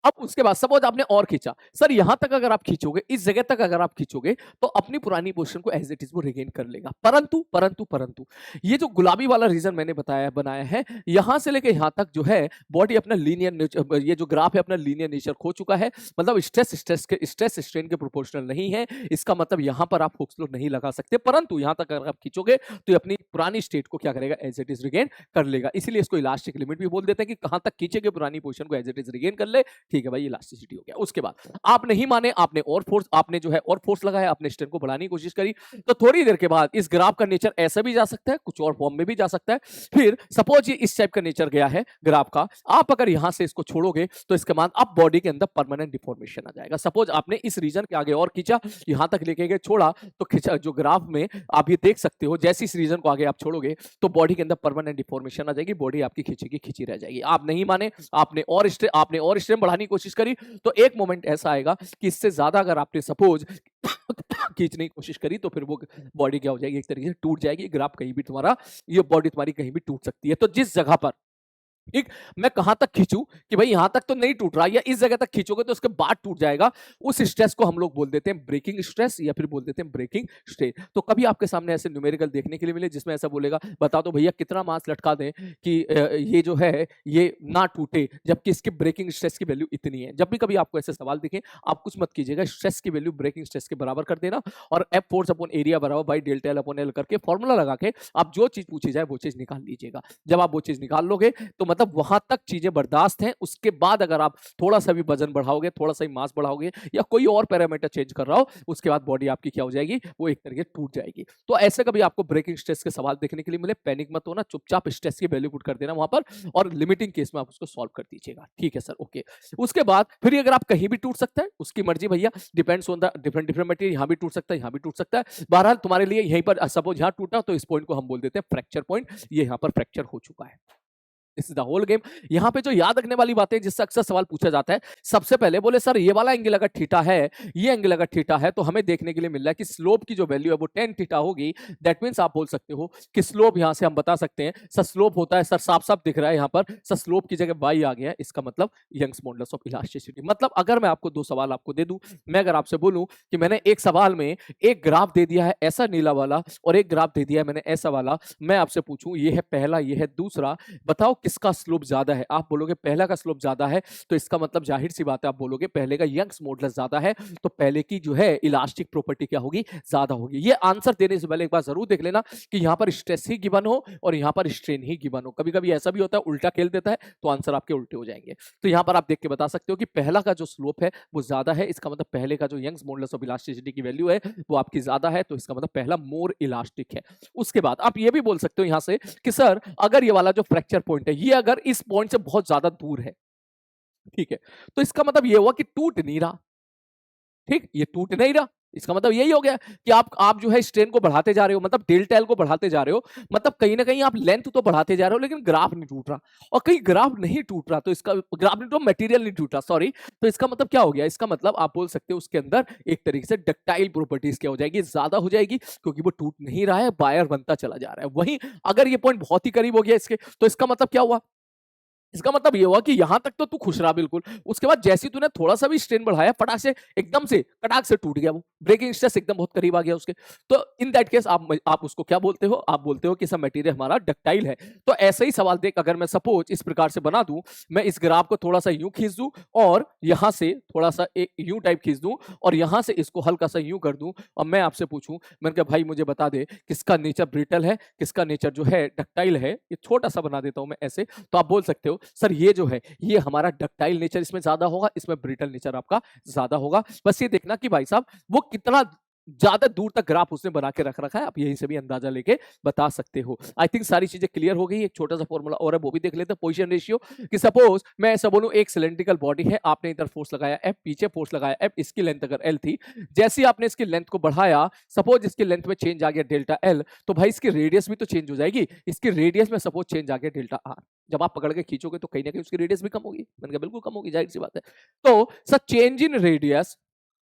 अब उसके बाद सपोज आपने और खींचा, सर यहां तक अगर आप खींचोगे, इस जगह तक अगर आप खींचोगे तो अपनी पुरानी पोजीशन को एज इट इज वो रिगेन कर लेगा। परंतु परंतु परंतु ये जो गुलाबी वाला रीजन मैंने बताया बनाया है, यहां से लेकर यहां तक जो है बॉडी अपना लीनियर नेचर, ये जो ग्राफ है अपना लीनियर नेचर खो चुका है। मतलब स्ट्रेस स्ट्रेन के प्रोपोर्शनल नहीं है। इसका मतलब यहां पर आप हुक्स लॉ नहीं लगा सकते, परंतु यहां तक अगर आप खींचोगे तो ये अपनी पुरानी स्टेट को क्या करेगा, एज इट इज रिगेन कर लेगा। इसीलिए इसको इलास्टिक लिमिट भी बोल देते हैं कि कहां तक खींचेगे पुरानी पोजीशन को एज इट इज रिगेन कर ले। ठीक है भाई, इलास्टिसिटी हो गया। उसके बाद आप नहीं माने, आपने और फोर्स, आपने जो है और फोर्स लगाया, अपने स्ट्रेन को बढ़ाने की कोशिश करी, तो थोड़ी देर के बाद इस ग्राफ का नेचर ऐसा भी जा सकता है, कुछ और फॉर्म में भी जा सकता है। फिर सपोज ये इस टाइप का नेचर गया है ग्राफ का, आप अगर यहां से इसको छोड़ोगे तो इसके बाद अब बॉडी के अंदर परमानेंट डिफॉर्मेशन आ जाएगा। सपोज आपने इस रीजन के आगे और खींचा, यहां तक लेके गए, छोड़ा, तो खींचा जो ग्राफ में आप ये देख सकते हो, जैसे इस रीजन को आगे आप छोड़ोगे तो बॉडी के अंदर परमानेंट डिफॉर्मेशन आ जाएगी, बॉडी आपकी खींची खींची रह जाएगी। आप नहीं माने, आपने और स्ट्रेन बढ़ाने की कोशिश करी तो एक मोमेंट ऐसा आएगा कि इससे ज्यादा अगर आपने सपोज खींचने की कोशिश करी तो फिर वो बॉडी क्या हो जाएगी, एक तरीके से टूट जाएगी। ग्राफ कहीं भी तुम्हारा, ये बॉडी तुम्हारी कहीं भी टूट सकती है। तो जिस जगह पर ठीक, मैं कहाँ तक खींचूँ कि भाई यहाँ तक तो नहीं टूट रहा, या इस जगह तक खींचोगे तो उसके बाद टूट जाएगा। उस स्ट्रेस को हम लोग बोल देते हैं ब्रेकिंग स्ट्रेस या फिर बोल देते हैं ब्रेकिंग स्ट्रेन। तो कभी आपके सामने ऐसे न्यूमेरिकल देखने के लिए मिले जिसमें ऐसा बोलेगा, बता दो भैया कितना मास लटका दें कि ये जो है ये ना टूटे, जबकि इसकी ब्रेकिंग स्ट्रेस की वैल्यू इतनी है। जब भी कभी आपको ऐसे सवाल दिखे, आप कुछ मत कीजिएगा, स्ट्रेस की वैल्यू ब्रेकिंग स्ट्रेस के बराबर कर देना और एफ फोर्स अपॉन एरिया बराबर by delta L upon L करके फॉर्मूला लगा के आप जो चीज पूछी जाए वो चीज निकाल लीजिएगा। जब आप वो चीज निकाल लोगे तो मतलब वहां तक चीजें बर्दाश्त हैं। उसके बाद अगर आप थोड़ा सा भी वजन बढ़ाओगे, थोड़ा सा ही मास बढ़ाओगे या कोई और पैरामीटर चेंज कर रहा हो, उसके बाद बॉडी आपकी क्या हो जाएगी, वो एक तरीके टूट जाएगी। तो ऐसे कभी आपको ब्रेकिंग स्ट्रेस के सवाल देखने के लिए मिले, पैनिक मत होना, चुपचाप स्ट्रेस की वैल्यू पुट कर देना वहां पर और लिमिटिंग केस में आप उसको सॉल्व कर दीजिएगा। ठीक है सर, ओके। उसके बाद फिर अगर आप कहीं भी टूट सकता है, उसकी मर्जी भैया, depends on the different different material. यहां भी टूट सकता है, यहां भी टूट सकता है। बहरहाल तुम्हारे लिए यहीं पर सपोज यहां टूटा तो इस पॉइंट को हम बोल देते हैं फ्रैक्चर पॉइंट। ये यहां पर फ्रैक्चर हो चुका है। This is the whole game. यहां पे जो याद रखने वाली बातें जिससे अक्सर सवाल पूछा जाता है, सबसे पहले बोले सर ये वाला एंगल अगर थीटा है, ये एंगल अगर थीटा है, तो हमें देखने के लिए मिल रहा है कि स्लोप की जो वैल्यू है वो tan थीटा होगी। दैट मींस आप बोल सकते हो कि स्लोप यहां से हम बता सकते हैं, सर स्लोप होता है, सर साफ साफ दिख रहा है यहां पर, सर स्लोप की जगह y आ गया, इसका मतलब यंग्स मॉडुलस ऑफ इलास्टिसिटी। मतलब अगर मैं आपको दो सवाल आपको दे दूं, मैं अगर आपसे बोलूं कि मैंने एक सवाल में एक ग्राफ दे दिया है ऐसा नीला वाला और एक ग्राफ दे दिया है मैंने ऐसा वाला, मैं आपसे पूछूं ये है पहला, ये है दूसरा, बताओ किसका स्लोप ज्यादा है। आप बोलोगे पहला का स्लोप ज्यादा है, तो इसका मतलब जाहिर सी बात है आप बोलोगे पहले का यंग्स मॉडुलस ज्यादा है, तो पहले की जो है इलास्टिक प्रॉपर्टी क्या होगी, ज्यादा होगी। ये आंसर देने से पहले एक बार जरूर देख लेना कि यहां पर स्ट्रेस ही गिवन हो और यहां पर स्ट्रेन ही गिवन हो। कभी कभी ऐसा भी होता है उल्टा खेल देता है तो आंसर आपके उल्टे हो जाएंगे। तो यहां पर आप देख के बता सकते हो कि पहला का जो स्लोप है वो ज्यादा है, इसका मतलब पहले का जो यंग्स मॉडुलस ऑफ इलास्टिसिटी की वैल्यू है वो आपकी ज्यादा है, तो इसका मतलब पहला मोर इलास्टिक है। उसके बाद आप ये भी बोल सकते हो यहां से कि सर अगर ये वाला जो फ्रैक्चर पॉइंट है ये अगर इस पॉइंट से बहुत ज्यादा दूर है, ठीक है, तो इसका मतलब ये हुआ कि टूट नहीं रहा। ठीक, ये टूट नहीं रहा, इसका मतलब यही हो गया कि आप जो है स्ट्रेन को बढ़ाते जा रहे हो, मतलब डेल्टा एल को बढ़ाते जा रहे हो, मतलब कहीं ना कहीं आप लेंथ तो बढ़ाते जा रहे हो लेकिन ग्राफ नहीं टूट रहा। और कहीं ग्राफ नहीं टूट रहा तो इसका ग्राफ नहीं, तो मटेरियल नहीं टूट रहा, सॉरी, तो इसका मतलब क्या हो गया, इसका मतलब आप बोल सकते हो उसके अंदर एक तरीके से डक्टाइल प्रॉपर्टीज क्या हो जाएगी, ज्यादा हो जाएगी, क्योंकि वो टूट नहीं रहा है, बायर बनता चला जा रहा है। वहीं अगर ये पॉइंट बहुत ही करीब हो गया इसके, तो इसका मतलब क्या हुआ, इसका मतलब ये हुआ कि यहां तक तो तू खुश रहा बिल्कुल, उसके बाद जैसे तूने थोड़ा सा भी स्ट्रेन बढ़ाया, फटाक से एकदम से कटाक से टूट गया, वो ब्रेकिंग स्ट्रेस एकदम बहुत करीब आ गया उसके। तो इन दैट केस आप उसको क्या बोलते हो, आप बोलते हो कि सब मटेरियल हमारा डक्टाइल है। तो ऐसे ही सवाल देख, अगर मैं सपोज इस प्रकार से बना दूं, मैं इस ग्राफ को थोड़ा सा यूं खींच दूं और यहां से थोड़ा सा एक यूं टाइप खींच दूं और यहां से इसको हल्का सा यूं कर दूं और मैं आपसे पूछूं, मैंने कहा भाई मुझे बता दे किसका नेचर ब्रिटल है, किसका नेचर जो है डक्टाइल है, ये छोटा सा बना देता हूं मैं ऐसे, तो आप बोल सकते हो सर ये जो है ये हमारा डक्टाइल नेचर इसमें ज्यादा होगा, इसमें ब्रिटल नेचर आपका ज्यादा होगा। बस ये देखना कि भाई साहब वो कितना ज्यादा दूर तक ग्राफ उसने बना के रख रखा है, आप यहीं से भी अंदाजा लेके बता सकते हो। आई थिंक सारी चीजें क्लियर हो गई। एक छोटा सा फॉर्मूला और है वो भी देख लेते हैं, पोजीशन रेशियो। कि सपोज मैं ऐसा बोलूं एक सिलेंड्रिकल बॉडी है, आपने इधर फोर्स लगाया F, पीछे फोर्स लगाया F, इसकी लेंथ अगर L थी, जैसे ही आपने इसकी लेंथ को बढ़ाया, सपोज इसकी लेंथ में चेंज आ गया डेल्टा L, तो भाई इसकी रेडियस भी तो चेंज हो जाएगी। इसकी रेडियस में सपोज चेंज आ गया डेल्टा R, जब आप पकड़ के खींचोगे तो कहीं ना कहीं उसकी रेडियस भी कम होगी। मैंने कहा बिल्कुल कम होगी, जाहिर सी बात है। तो सर चेंज इन रेडियस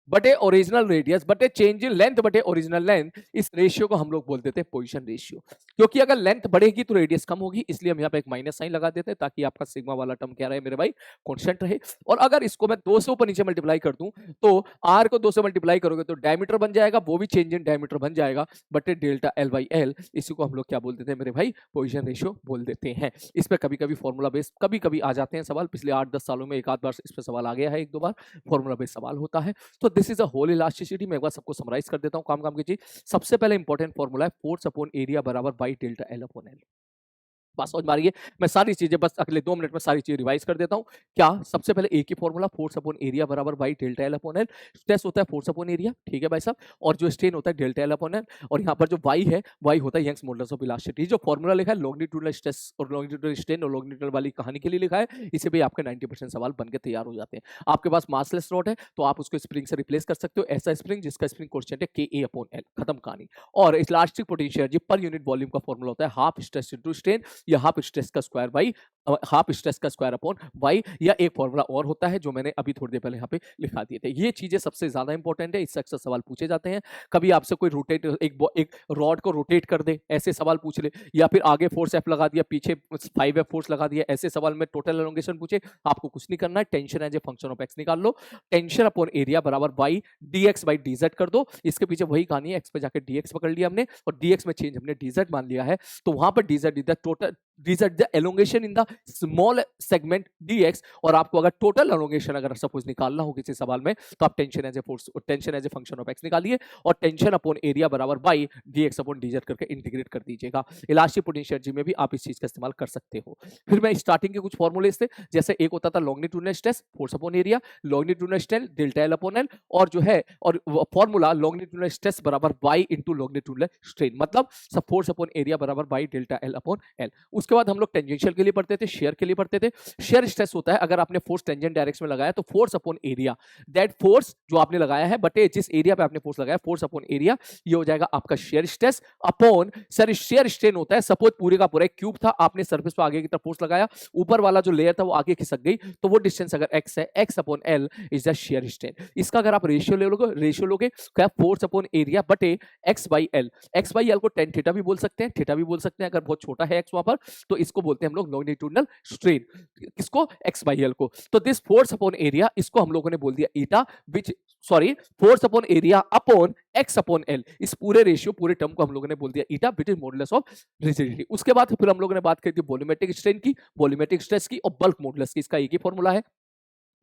बटे ओरिजिनल रेडियस बटे चेंज इन लेंथ बटे ओरिजिनल लेंथ, इस रेशियो को हम लोग बोल देते हैं पोजीशन रेशियो। क्योंकि अगर लेंथ बढ़ेगी तो रेडियस कम होगी, इसलिए हम यहाँ पे एक माइनस साइन लगा देते हैं ताकि आपका सिग्मा वाला टर्म क्या रहे मेरे भाई, कांस्टेंट रहे। और अगर इसको मैं 2 से ऊपर नीचे मल्टीप्लाई कर दूं तो r को 2 से मल्टीप्लाई करोगे तो डायमीटर बन जाएगा, वो भी चेंज इन डायमीटर बन जाएगा, बटे डेल्टा एल बाई एल, इसी को हम लोग क्या बोल देते हैं मेरे भाई, पोजीशन रेशियो बोल देते हैं। इस पर कभी कभी फॉर्मूला बेस कभी कभी आ जाते हैं सवाल, पिछले 8-10 सालों में एक आध बार इस पर सवाल आ गया है, एक दो बार फॉर्मूला बेस सवाल होता है। तो this is a whole elasticity. मैं एक बार सबको समराइज कर देता हूं, काम काम कीजिए। सबसे पहले इंपॉर्टेंट फॉर्मूला है फोर्स अपॉन एरिया बराबर by delta L upon L. बस समझ मारिए, मैं सारी चीजें बस अगले 2 मिनट में सारी चीजें रिवाइज कर देता हूं। क्या, सबसे पहले एक ही फॉर्मूला, फोर्स अपॉन एरिया बराबर by delta L upon L. Stress होता है फोर्स अपॉन एरिया, ठीक है भाई साहब, और जो स्ट्रेन होता है डेल्टा एल अपॉन एल, और यहाँ पर जो वाई है वाई होता है यंग्स मॉडुलस ऑफ इलास्टिसिटी। जो फॉर्मूला लिखा है लॉन्गिट्यूडल स्ट्रेस और लॉन्गिट्यूडल स्ट्रेन और लॉन्गिट्यूडल वाली कहानी के लिए लिखा है, इसे भी आपके 90% सवाल बनकर तैयार हो जाते हैं। आपके पास मासलेस रॉड है तो आप उसको स्प्रिंग से रिप्लेस कर सकते हो, ऐसा स्प्रिंग जिसका स्प्रिंग कोएफिशिएंट है के ए अपॉन एल, खत्म कहानी। और इलास्टिक पोटेंशियल जी पर यूनिट वॉल्यूम का फॉर्मूला होता है हाफ स्ट्रेस इनटू स्ट्रेन, या हाफ स्ट्रेस का स्क्वायर बाई हाफ स्ट्रेस का स्क्वायर अपॉन वाई, या एक फॉर्मूला और होता है जो मैंने अभी थोड़ी देर पहले यहाँ पे लिखा दिए थे। ये चीजें सबसे ज्यादा इंपॉर्टेंट है, इससे अक्सर सवाल पूछे जाते हैं। कभी आपसे कोई रोटेट एक रॉड को रोटेट कर दे, ऐसे सवाल पूछ ले, या फिर आगे फोर्स एफ लगा दिया, पीछे 5F फोर्स लगा दिया, ऐसे सवाल में टोटल एलोंगेशन पूछे, आपको कुछ नहीं करना है, tension as a function of x निकाल लो, टेंशन अपॉन एरिया बराबर बाई dx बाई dz कर दो। इसके पीछे वही कहानी है, एक्स पे जाकर dx पकड़ लिया हमने और dx में चेंज हमने dz मान लिया है, तो वहां पर dz is the total, dz the elongation in the small segment dx, और आपको अगर टोटल एलोंगेशन अगर सपोज निकालना हो किसी सवाल में, तो आप tension as a force, tension as a function of x निकालिए और टेंशन अपॉन एरिया बराबर बाई dx अपॉन dz करके इंटीग्रेट कर दीजिएगा। इलास्टिक पोटेंशियल में भी आप इस चीज का इस्तेमाल कर सकते हो। फिर मैं स्टार्टिंग के कुछ फॉर्मूले थे, जैसे एक होता था longitudinal stress force upon area, longitudinal stress delta L upon L, और जो है और फॉर्मूला लॉन्गिट्यूडनल स्ट्रेस बराबर बाई इंटू लॉन्गिट्यूडनल स्ट्रेन, मतलब सब फोर्स अपॉन एरिया बराबर by delta L upon L. उसके बाद हम लोग टेंजेंशियल के लिए पढ़ते थे, शेयर के लिए पढ़ते थे। शेयर स्ट्रेस होता है अगर आपने फोर्स टेंजेंट डायरेक्शन में लगाया तो force upon area, that force जो आपने लगाया है बटे जिस एरिया पे आपने फोर्स लगाया, फोर्स अपॉन एरिया, ये हो जाएगा आपका shear stress upon, sir shear strain होता है सपोज पूरे का पूरा एक क्यूब था, आपने सरफेस पे आगे की तरफ फोर्स लगाया, ऊपर वाला जो लेयर था वो आगे खिसक गई, तो वो डिस्टेंस अगर x है, x upon l is the shear strain. इसका अगर आप रेशियो ले लोगे, रेशियो लोगे क्या, फोर्स अपॉन एरिया बटे x by L. x by L को टेन थीटा भी बोल सकते हैं, थीटा भी बोल सकते हैं अगर बहुत छोटा है x वहां पर, तो इसको बोलते हैं हम लोग लॉन्गिट्यूडनल स्ट्रेन, किसको, x बाई एल को। तो दिस फोर्स अपॉन एरिया, इसको हम लोगों ने बोल दिया eta, which sorry force upon area upon x upon l, इस पूरे रेशियो पूरे टर्म को हम लोगों ने बोल दिया eta, which is modulus of rigidity. उसके बाद फिर हम लोगों ने बात करी थी वॉल्यूमेट्रिक स्ट्रेन की, वॉल्यूमेट्रिक स्ट्रेस की और बल्क मॉडुलस की, इसका एक ही फॉर्मूला है।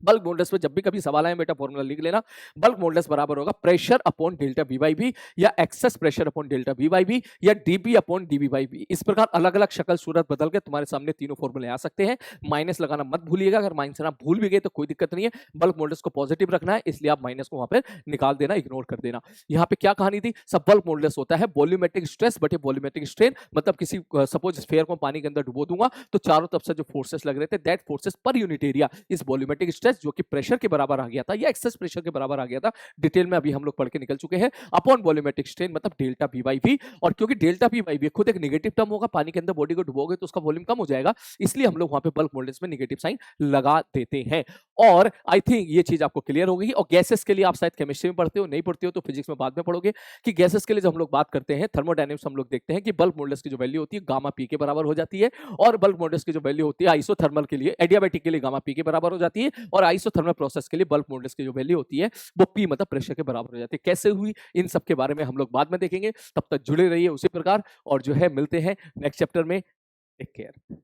बल्क मॉडुलस पे जब भी कभी सवाल आए बेटा फॉर्मूला लिख लेना, बल्क मॉडुलस बराबर होगा pressure upon delta V by V, या excess pressure upon delta V by V, या D V upon D V by V. इस प्रकार अलग अलग शक्ल सूरत बदल के तुम्हारे सामने तीनों फॉर्मूले आ सकते हैं। माइनस लगाना मत भूलिएगा, अगर माइनस लगाना भूल भी गए तो कोई दिक्कत नहीं है, बल्क मॉडुलस को पॉजिटिव रखना है, इसलिए आप माइनस को वहां पर निकाल देना, इग्नोर कर देना। यहाँ पे क्या कहानी थी, सब बल्क मॉडुलस होता है वॉल्यूमेट्रिक स्ट्रेस बटे वॉल्यूमेट्रिक स्ट्रेन, मतलब किसी सपोज स्फीयर को पानी के अंदर डुबो दूंगा तो चारों तरफ से जो फोर्सेस लग रहे थे, that forces per unit area इस वॉल्यूमेट्रिक स्ट्रेस, जो कि प्रेशर के बराबर आ गया था या एक्सेस प्रेशर के बराबर आ गया था, डिटेल में अभी हम लोग पढ़ के निकल चुके हैं, अपॉन वॉल्यूमेट्रिक स्ट्रेन मतलब डेल्टा बी बाई वी। और क्योंकि डेल्टा बी बाई वी खुद एक नेगेटिव टर्म होगा, पानी के अंदर बॉडी को डुबोगे तो उसका वॉल्यूम कम हो जाएगा, इसलिए हम लोग वहां पे बल्क मॉडुलस में नेगेटिव साइन लगा देते हैं। और आई थिंक ये चीज आपको क्लियर हो गई। और गैसेस के लिए आप शायद केमिस्ट्री में पढ़ते हो, नहीं पढ़ते हो तो फिजिक्स में बाद में पढ़ोगे, कि गैसेस के लिए जब हम लोग बात करते हैं थर्मोडायनेमिक्स, हम लोग देखते हैं कि बल्क मॉडुलस की जो वैल्यू होती है गामा पी के बराबर हो जाती है, और बल्क मॉडुलस की जो वैल्यू होती है आइसोथर्मल के लिए, एडियाबैटिक के लिए गामा पी के बराबर हो जाती है, और आइसोथर्मल प्रोसेस के लिए बल्क मॉडुलस की जो वैल्यू होती है वो पी मतलब प्रेशर के बराबर हो जाती है। कैसे हुई, इन सब के बारे में हम लोग बाद में देखेंगे, तब तक जुड़े रहिए उसी प्रकार, और जो है मिलते हैं नेक्स्ट चैप्टर में। Take care.